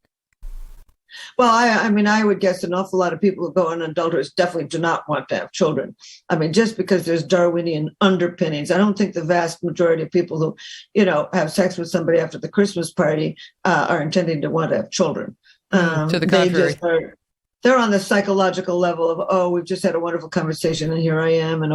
Well, I would guess an awful lot of people who go on adulterers definitely do not want to have children. I mean, just because there's Darwinian underpinnings, I don't think the vast majority of people who, have sex with somebody after the Christmas party are intending to want to have children. To the contrary. They're on the psychological level of, we've just had a wonderful conversation and here I am, and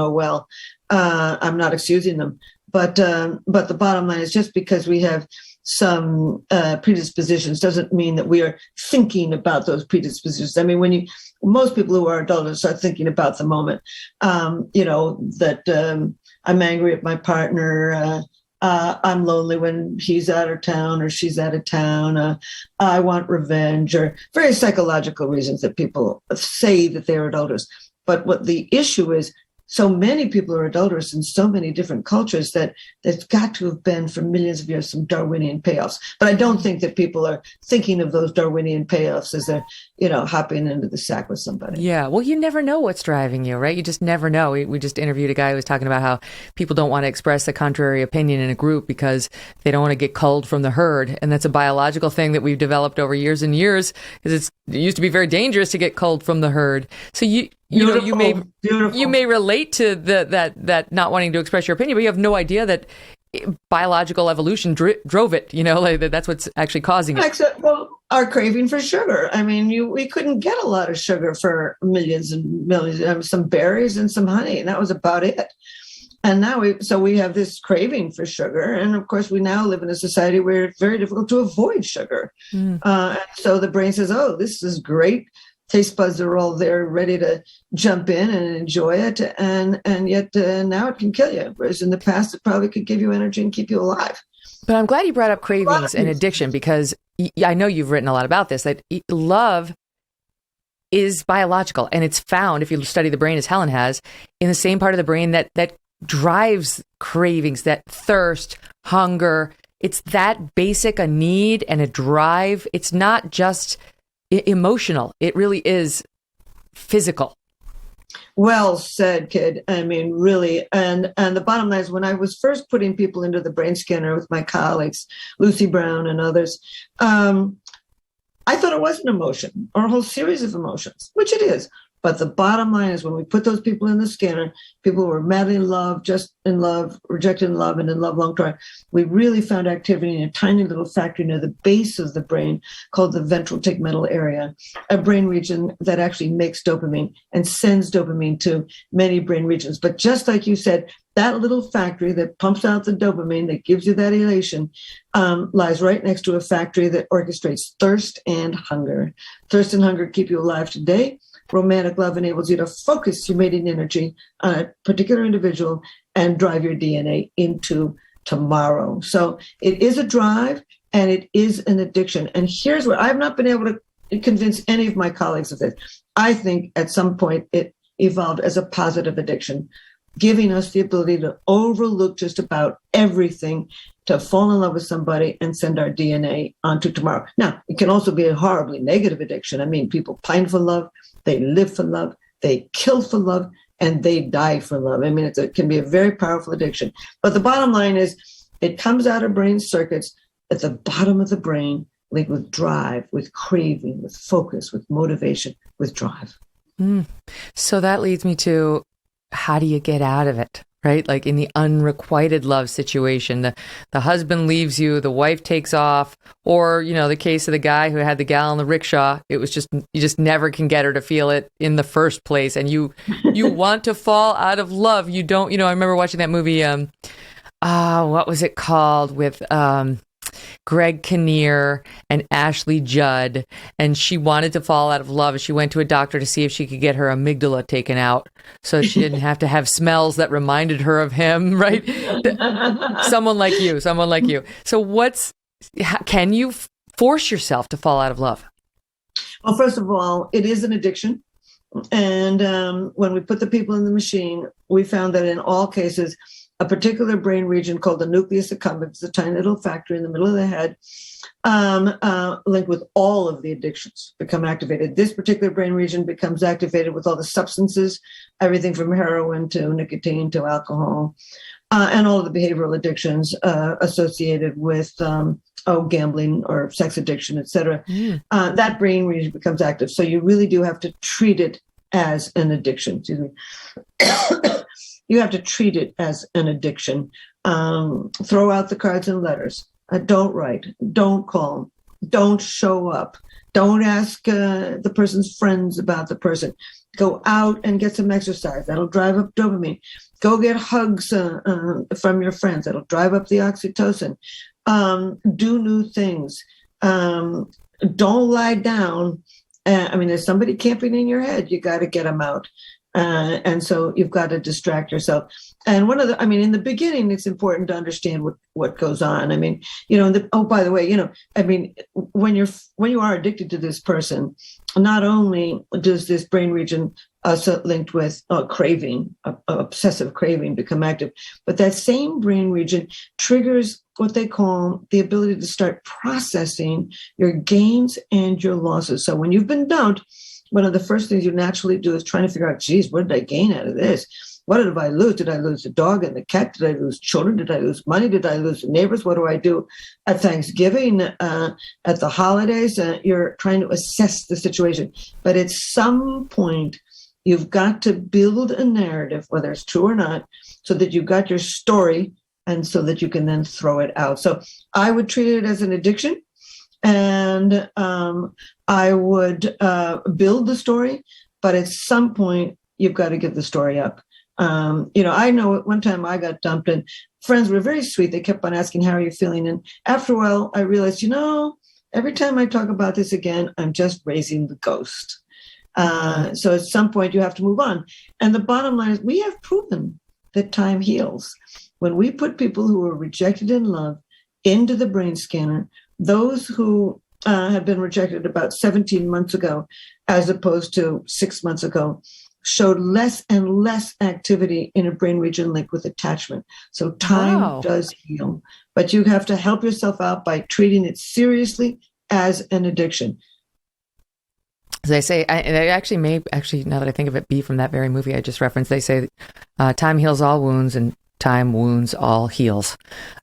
I'm not excusing them. But the bottom line is, just because we have some predispositions doesn't mean that we are thinking about those predispositions. I mean, most people who are adults start thinking about the moment, that I'm angry at my partner, I'm lonely when he's out of town or she's out of town, I want revenge, or very psychological reasons that people say that they're adulterers. But what the issue is, so many people are adulterers in so many different cultures that there's got to have been for millions of years some Darwinian payoffs. But I don't think that people are thinking of those Darwinian payoffs as they're, hopping into the sack with somebody. Yeah. Well, you never know what's driving you, right? You just never know. We just interviewed a guy who was talking about how people don't want to express a contrary opinion in a group because they don't want to get culled from the herd. And that's a biological thing that we've developed over years and years, because it used to be very dangerous to get culled from the herd. So you may relate to that not wanting to express your opinion, but you have no idea that biological evolution drove it. Like that's what's actually causing it. Except, our craving for sugar. I mean, we couldn't get a lot of sugar for millions and millions. Some berries and some honey, and that was about it. And now we have this craving for sugar, and of course, we now live in a society where it's very difficult to avoid sugar. And so the brain says, "Oh, this is great." Taste buds are all there, ready to jump in and enjoy it, and yet now it can kill you. Whereas in the past, it probably could give you energy and keep you alive. But I'm glad you brought up cravings and addiction, because I know you've written a lot about this. That love is biological, and it's found, if you study the brain as Helen has, in the same part of the brain that drives cravings, that thirst, hunger. It's that basic a need and a drive. It's not just emotional. It really is physical. Well said, kid. I mean, really. And the bottom line is, when I was first putting people into the brain scanner with my colleagues, Lucy Brown and others, I thought it was an emotion, or a whole series of emotions, which it is. But the bottom line is, when we put those people in the scanner, people who were madly in love, just in love, rejected in love, and in love long term, we really found activity in a tiny little factory near the base of the brain called the ventral tegmental area, a brain region that actually makes dopamine and sends dopamine to many brain regions. But just like you said, that little factory that pumps out the dopamine that gives you that elation lies right next to a factory that orchestrates thirst and hunger. Thirst and hunger keep you alive today. Romantic love enables you to focus your mating energy on a particular individual and drive your DNA into tomorrow. So it is a drive and it is an addiction. And here's where I've not been able to convince any of my colleagues of this. I think at some point it evolved as a positive addiction, giving us the ability to overlook just about everything, to fall in love with somebody and send our DNA onto tomorrow. Now, it can also be a horribly negative addiction. I mean, people pine for love, they live for love, they kill for love, and they die for love. I mean, it can be a very powerful addiction. But the bottom line is it comes out of brain circuits at the bottom of the brain, linked with drive, with craving, with focus, with motivation, with drive. So that leads me to, how do you get out of it, right? Like in the unrequited love situation, the husband leaves you, the wife takes off, or, the case of the guy who had the gal in the rickshaw, it was just, you just never can get her to feel it in the first place. And you want to fall out of love. You don't, I remember watching that movie, what was it called, with Greg Kinnear and Ashley Judd, and she wanted to fall out of love. She went to a doctor to see if she could get her amygdala taken out so she didn't have to have smells that reminded her of him, right? Someone like you. So can you force yourself to fall out of love? Well, first of all, it is an addiction. And when we put the people in the machine, we found that in all cases, a particular brain region called the nucleus accumbens, a tiny little factory in the middle of the head, linked with all of the addictions, become activated. This particular brain region becomes activated with all the substances, everything from heroin to nicotine to alcohol, and all of the behavioral addictions associated with gambling or sex addiction, et cetera. That brain region becomes active. So you really do have to treat it as an addiction. Excuse me. You have to treat it as an addiction. Throw out the cards and letters. Don't write. Don't call. Don't show up. Don't ask the person's friends about the person. Go out and get some exercise. That'll drive up dopamine. Go get hugs from your friends. That'll drive up the oxytocin. Do new things. Don't lie down. There's somebody camping in your head. You got to get them out. And so you've got to distract yourself. And in the beginning, it's important to understand what goes on. By the way, when you are addicted to this person, not only does this brain region linked with craving, obsessive craving become active, but that same brain region triggers what they call the ability to start processing your gains and your losses. So when you've been dumped, one of the first things you naturally do is trying to figure out, geez, what did I gain out of this? What did I lose? Did I lose the dog and the cat? Did I lose children? Did I lose money? Did I lose the neighbors? What do I do at Thanksgiving, at the holidays? You're trying to assess the situation. But at some point, you've got to build a narrative, whether it's true or not, so that you've got your story and so that you can then throw it out. So I would treat it as an addiction. And I would build the story, but at some point you've got to give the story up. I know at one time I got dumped and friends were very sweet. They kept on asking, how are you feeling? And after a while I realized, every time I talk about this again, I'm just raising the ghost. So at some point you have to move on. And the bottom line is we have proven that time heals. When we put people who are rejected in love into the brain scanner, those who had been rejected about 17 months ago, as opposed to 6 months ago, showed less and less activity in a brain region linked with attachment. So time does heal, but you have to help yourself out by treating it seriously as an addiction. As I say, they actually now that I think of it, be from that very movie I just referenced. They say time heals all wounds and time wounds all heals.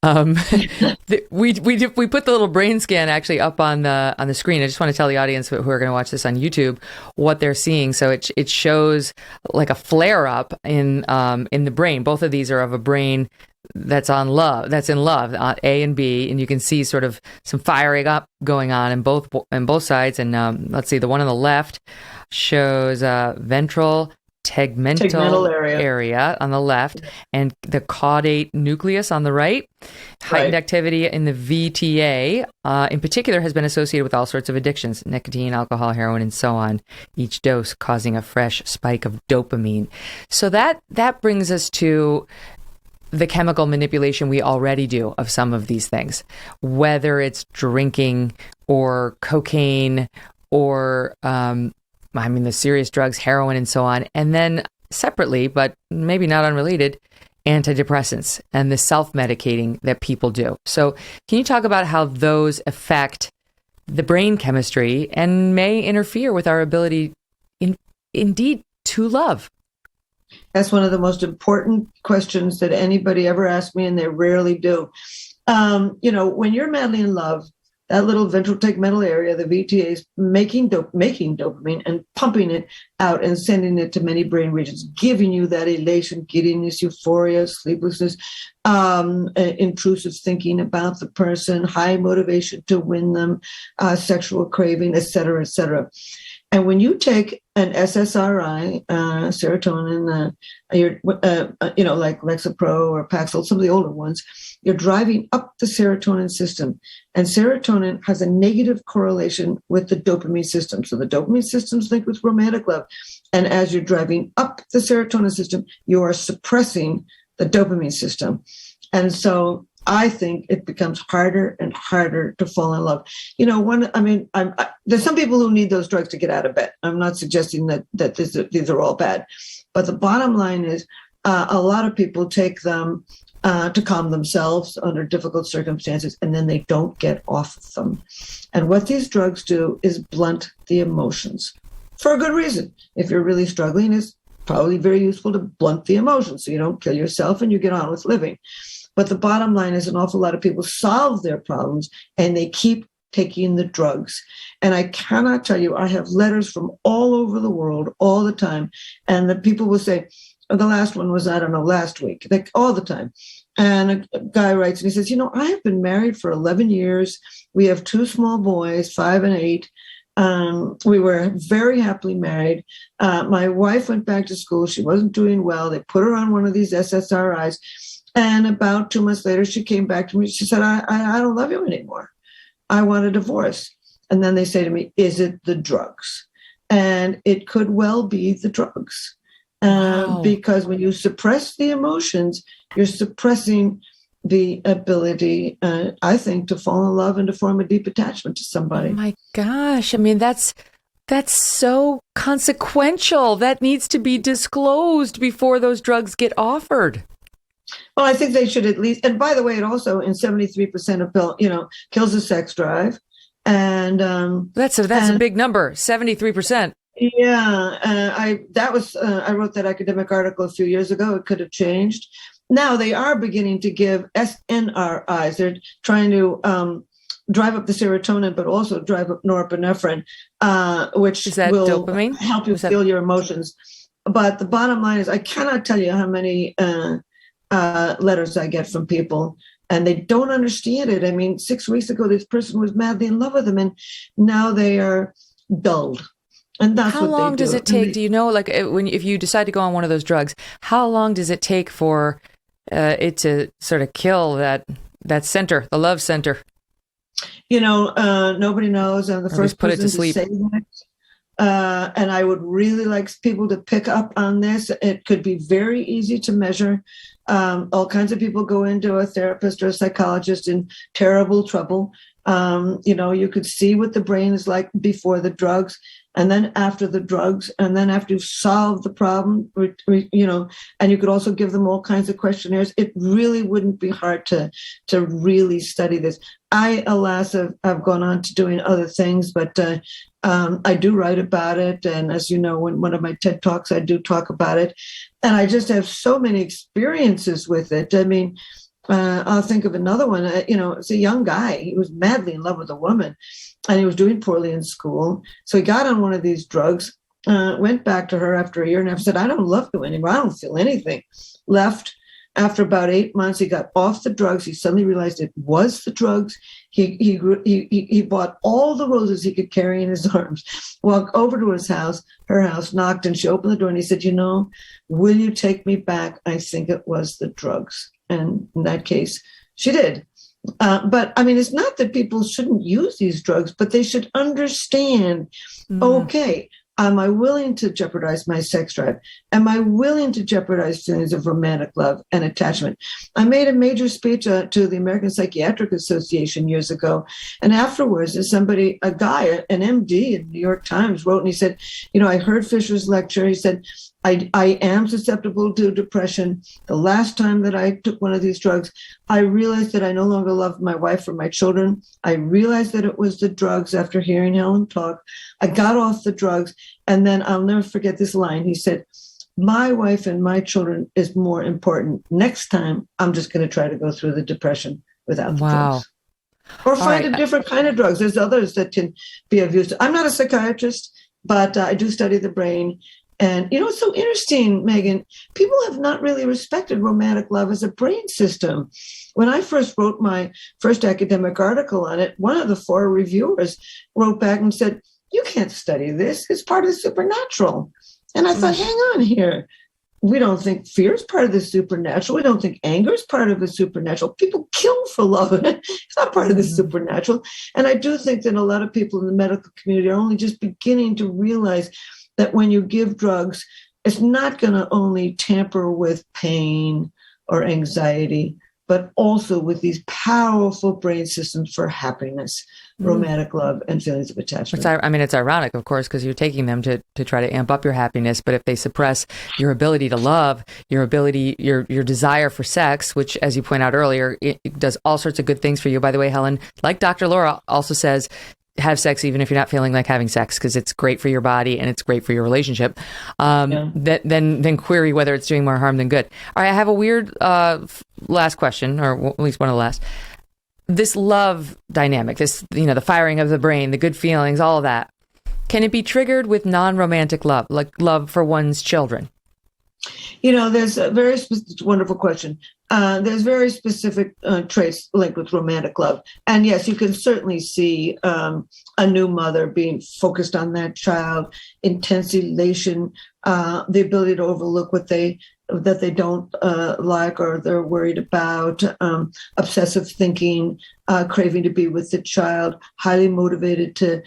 We put the little brain scan actually up on the screen. I just want to tell the audience who are going to watch this on YouTube what they're seeing. So it shows like a flare up in the brain. Both of these are of a brain that's in love, A and B, and you can see sort of some firing up going on in both sides. And let's see, the one on the left shows ventral tegmental area on the left and the caudate nucleus on the right. Heightened activity in the VTA, in particular, has been associated with all sorts of addictions, nicotine, alcohol, heroin, and so on, each dose causing a fresh spike of dopamine. So that brings us to the chemical manipulation we already do of some of these things, whether it's drinking or cocaine or, the serious drugs, heroin, and so on. And then separately, but maybe not unrelated, antidepressants and the self-medicating that people do. So can you talk about how those affect the brain chemistry and may interfere with our ability indeed to love? That's one of the most important questions that anybody ever asks me, and they rarely do. When you're madly in love, that little ventral tegmental area, the VTA, is making dopamine and pumping it out and sending it to many brain regions, giving you that elation, giddiness, euphoria, sleeplessness, intrusive thinking about the person, high motivation to win them, sexual craving, et cetera, et cetera. And when you take an SSRI, serotonin, like Lexapro or Paxil, some of the older ones, you're driving up the serotonin system. And serotonin has a negative correlation with the dopamine system. So the dopamine system is linked with romantic love. And as you're driving up the serotonin system, you are suppressing the dopamine system. And so I think it becomes harder and harder to fall in love. There's some people who need those drugs to get out of bed. I'm not suggesting that these are all bad. But the bottom line is a lot of people take them to calm themselves under difficult circumstances, and then they don't get off of them. And what these drugs do is blunt the emotions for a good reason. If you're really struggling, it's probably very useful to blunt the emotions so you don't kill yourself and you get on with living. But the bottom line is an awful lot of people solve their problems and they keep taking the drugs. And I cannot tell you, I have letters from all over the world all the time. And the people will say, the last one was, last week, all the time. And a guy writes and he says, I have been married for 11 years. We have 2 small boys, 5 and 8. We were very happily married. My wife went back to school. She wasn't doing well. They put her on one of these SSRIs. And about 2 months later, she came back to me. She said, I don't love you anymore. I want a divorce. And then they say to me, is it the drugs? And it could well be the drugs. Wow. Because when you suppress the emotions, you're suppressing the ability, I think, to fall in love and to form a deep attachment to somebody. Oh my gosh. That's so consequential. That needs to be disclosed before those drugs get offered. Well, I think they should at least, and by the way, it also in 73% of kills the sex drive. And that's a big number, 73%. Yeah, I wrote that academic article a few years ago. It could have changed. Now they are beginning to give SNRIs. They're trying to drive up the serotonin, but also drive up norepinephrine, which will dopamine? Help you feel your emotions. But the bottom line is, I cannot tell you how many letters I get from people, and they don't understand it. 6 weeks ago, this person was madly in love with them, and now they are dulled. And that's how long does it take? Do you know, if you decide to go on one of those drugs, how long does it take for it to sort of kill that center, the love center? Nobody knows. I'm the first person to say that. And I would really like people to pick up on this. It could be very easy to measure. All kinds of people go into a therapist or a psychologist in terrible trouble. You could see what the brain is like before the drugs, and then after the drugs, and then after you've solved the problem, and you could also give them all kinds of questionnaires. It really wouldn't be hard to really study this. I, alas, have gone on to doing other things, but I do write about it. And as you know, in one of my TED Talks, I do talk about it. And I just have so many experiences with it. I'll think of another one. It's a young guy. He was madly in love with a woman, and he was doing poorly in school. So he got on one of these drugs, went back to her after a year and a half, said, I don't love you anymore. I don't feel anything. Left. After about 8 months, he got off the drugs. He suddenly realized it was the drugs. He bought all the roses he could carry in his arms, walked over to her house, knocked, and she opened the door, and he said, will you take me back? I think it was the drugs. And in that case, she did. But I mean, it's not that people shouldn't use these drugs, but they should understand, okay, am I willing to jeopardize my sex drive? Am I willing to jeopardize feelings of romantic love and attachment? I made a major speech to the American Psychiatric Association years ago. And afterwards, a guy, an MD in the New York Times wrote, and he said, I heard Fisher's lecture. He said, I am susceptible to depression. The last time that I took one of these drugs, I realized that I no longer loved my wife or my children. I realized that it was the drugs after hearing Helen talk. I got off the drugs, and then I'll never forget this line. He said, my wife and my children is more important. Next time, I'm just going to try to go through the depression without the drugs. Or find a different kind of drugs. There's others that can be of use. I'm not a psychiatrist, but I do study the brain. And, it's so interesting, Megyn, people have not really respected romantic love as a brain system. When I first wrote my first academic article on it, one of the 4 reviewers wrote back and said, you can't study this. It's part of the supernatural. And I thought, hang on here. We don't think fear is part of the supernatural. We don't think anger is part of the supernatural. People kill for love. It's not part of the supernatural. And I do think that a lot of people in the medical community are only just beginning to realize that when you give drugs, it's not going to only tamper with pain or anxiety, but also with these powerful brain systems for happiness, romantic love, and feelings of attachment. It's ironic, of course, because you're taking them to try to amp up your happiness. But if they suppress your ability to love, your desire for sex, which, as you point out earlier, it does all sorts of good things for you. By the way, Helen, like Dr. Laura also says, have sex even if you're not feeling like having sex, because it's great for your body and it's great for your relationship. Then query whether it's doing more harm than good. All right, I have a weird last question, or at least one of the last. This love dynamic, the firing of the brain, the good feelings, all of that, can it be triggered with non-romantic love, like love for one's children? There's a very wonderful question. There's very specific traits linked with romantic love. And yes, you can certainly see a new mother being focused on that child, intense elation, the ability to overlook what that they don't like or they're worried about, obsessive thinking, craving to be with the child, highly motivated to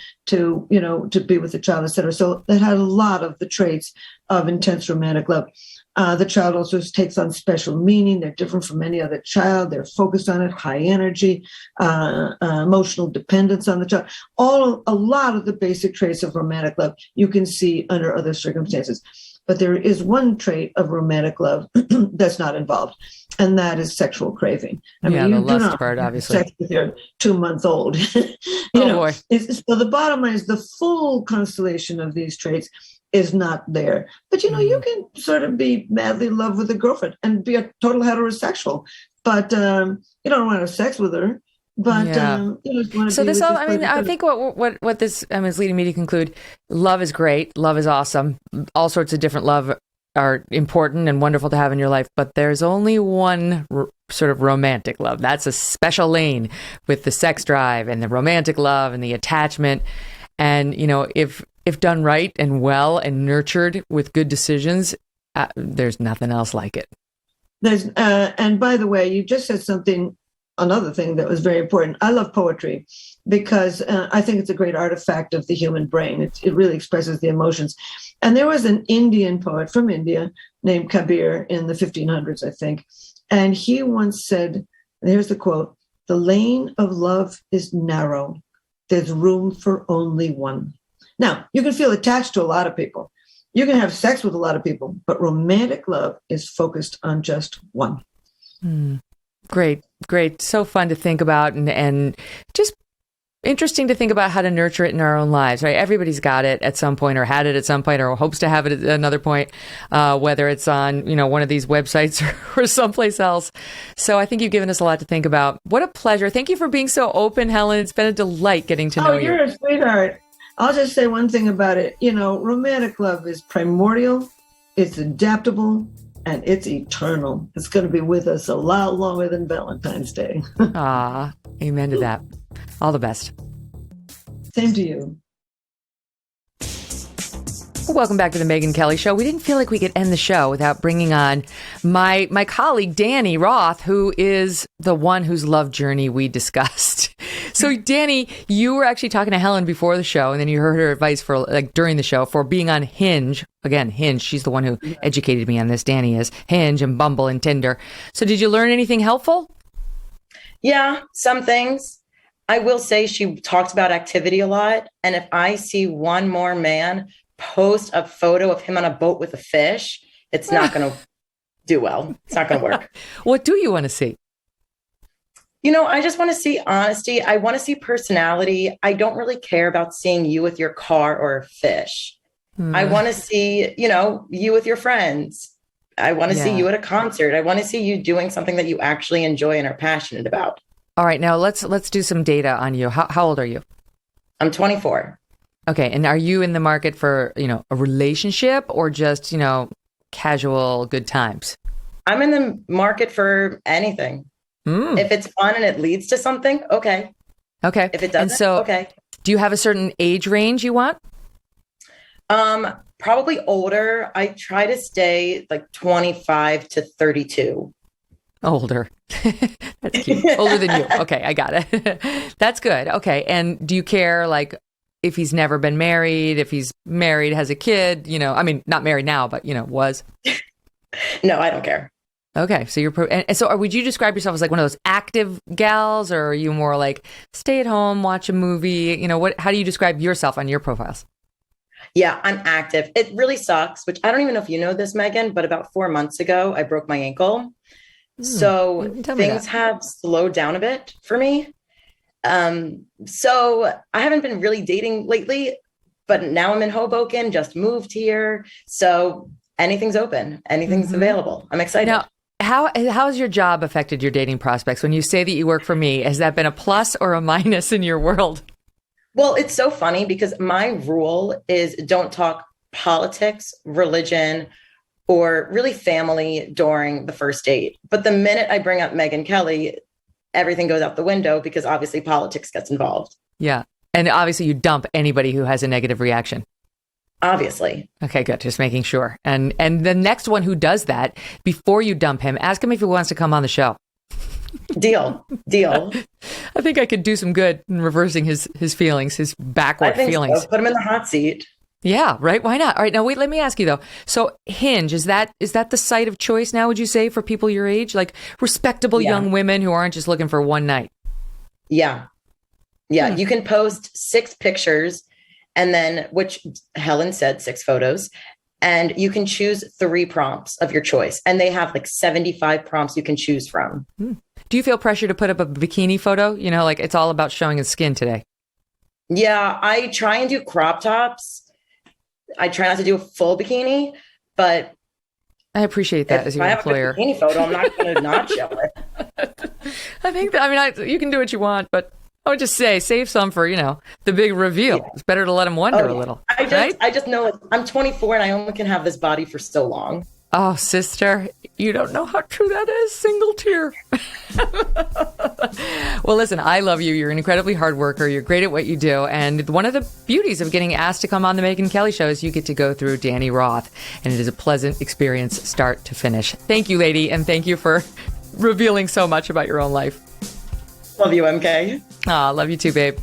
be with the child, etc. So that had a lot of the traits of intense romantic love. The child also takes on special meaning. They're different from any other child. They're focused on it, high energy, emotional dependence on the child. A lot of the basic traits of romantic love you can see under other circumstances. But there is one trait of romantic love that's not involved, and that is sexual craving. I mean, you do not part, obviously. Sex with your 2-month-old. Boy. So the bottom line is the full constellation of these traits is not there. But, you can sort of be madly in love with a girlfriend and be a total heterosexual, but you don't want to have sex with her. But so this all, I think what this is leading me to conclude, love is great, love is awesome, all sorts of different love are important and wonderful to have in your life, but there's only one sort of romantic love. That's a special lane with the sex drive and the romantic love and the attachment. And if done right and well and nurtured with good decisions, there's nothing else like it. And by the way, you just said another thing that was very important. I love poetry because I think it's a great artifact of the human brain. It really expresses the emotions. And there was an Indian poet from India named Kabir in the 1500s, I think. And he once said, and here's the quote, "The lane of love is narrow. There's room for only one." Now, you can feel attached to a lot of people. You can have sex with a lot of people, but romantic love is focused on just one. Great. So fun to think about and just interesting to think about how to nurture it in our own lives, right? Everybody's got it at some point or had it at some point or hopes to have it at another point, whether it's on, one of these websites or someplace else. So I think you've given us a lot to think about. What a pleasure. Thank you for being so open, Helen. It's been a delight getting to know you. Oh, you're a sweetheart. I'll just say one thing about it. Romantic love is primordial. It's adaptable. and it's eternal. It's going to be with us a lot longer than Valentine's Day. Ah, amen to that. All the best. Same to you. Welcome back to the Megyn Kelly Show. We didn't feel like we could end the show without bringing on my colleague, Danny Roth, who is the one whose love journey we discussed. So, Danny, you were actually talking to Helen before the show, and then you heard her advice for during the show for being on Hinge. Again, Hinge. She's the one who educated me on this. Danny is Hinge and Bumble and Tinder. So, did you learn anything helpful? Yeah, some things. I will say she talks about activity a lot, and if I see one more man post a photo of him on a boat with a fish, it's not going to do well. It's not going to work. What do you want to see? I just want to see honesty. I want to see personality. I don't really care about seeing you with your car or a fish. I want to see, you with your friends. I want to see you at a concert. I want to see you doing something that you actually enjoy and are passionate about. All right. Now let's do some data on you. How old are you? I'm 24. Okay. And are you in the market for, a relationship or just, casual good times? I'm in the market for anything. If it's fun and it leads to something, okay. Okay. If it doesn't, okay. Do you have a certain age range you want? Probably older. I try to stay like 25 to 32. Older. That's cute. Older than you. Okay, I got it. That's good. Okay. And do you care if he's never been married, if he's married, has a kid, not married now, but, was? No, I don't care. Okay. So would you describe yourself as one of those active gals, or are you more stay at home, watch a movie? How do you describe yourself on your profiles? Yeah, I'm active. It really sucks, which I don't even know if you know this, Megyn, but about 4 months ago, I broke my ankle. So things have slowed down a bit for me. So I haven't been really dating lately, but now I'm in Hoboken, just moved here. So anything's open, anything's available. I'm excited. Now, how has your job affected your dating prospects? When you say that you work for me, has that been a plus or a minus in your world? Well, it's so funny because my rule is don't talk politics, religion, or really family during the first date. But the minute I bring up Megyn Kelly, everything goes out the window because obviously politics gets involved. Yeah. And obviously you dump anybody who has a negative reaction. Obviously. Okay, good. Just making sure. And the next one who does that, before you dump him, ask him if he wants to come on the show. Deal. I think I could do some good in reversing his feelings, his backward feelings. So. Put him in the hot seat. Yeah, right. Why not? All right. Now, wait, let me ask you, though. So Hinge, is that the site of choice now, would you say, for people your age? Respectable young women who aren't just looking for one night? Yeah. Yeah. You can post 6 pictures and then, which Helen said, 6 photos. And you can choose 3 prompts of your choice. And they have 75 prompts you can choose from. Do you feel pressure to put up a bikini photo? It's all about showing his skin today. Yeah, I try and do crop tops. I try not to do a full bikini, but I appreciate that as your employer. If I have a bikini photo, I'm not going to not show it. I think you can do what you want, but I would just say save some for, the big reveal. Yeah. It's better to let him wonder a little. I just know I'm 24 and I only can have this body for so long. Oh, sister, you don't know how true that is. Single tear. Well, listen, I love you. You're an incredibly hard worker. You're great at what you do. And one of the beauties of getting asked to come on the Megyn Kelly Show is you get to go through Danny Roth. And it is a pleasant experience start to finish. Thank you, lady. And thank you for revealing so much about your own life. Love you, MK. Love you too, babe.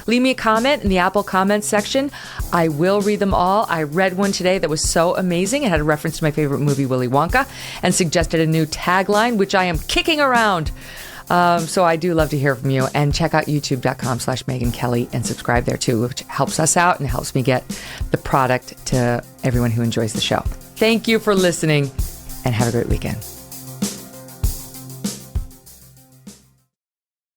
Leave me a comment in the Apple comments section. I will read them all. I read one today that was so amazing. It had a reference to my favorite movie, Willy Wonka, and suggested a new tagline, which I am kicking around. So I do love to hear from you. And check out youtube.com/Megyn Kelly and subscribe there too, which helps us out and helps me get the product to everyone who enjoys the show. Thank you for listening and have a great weekend.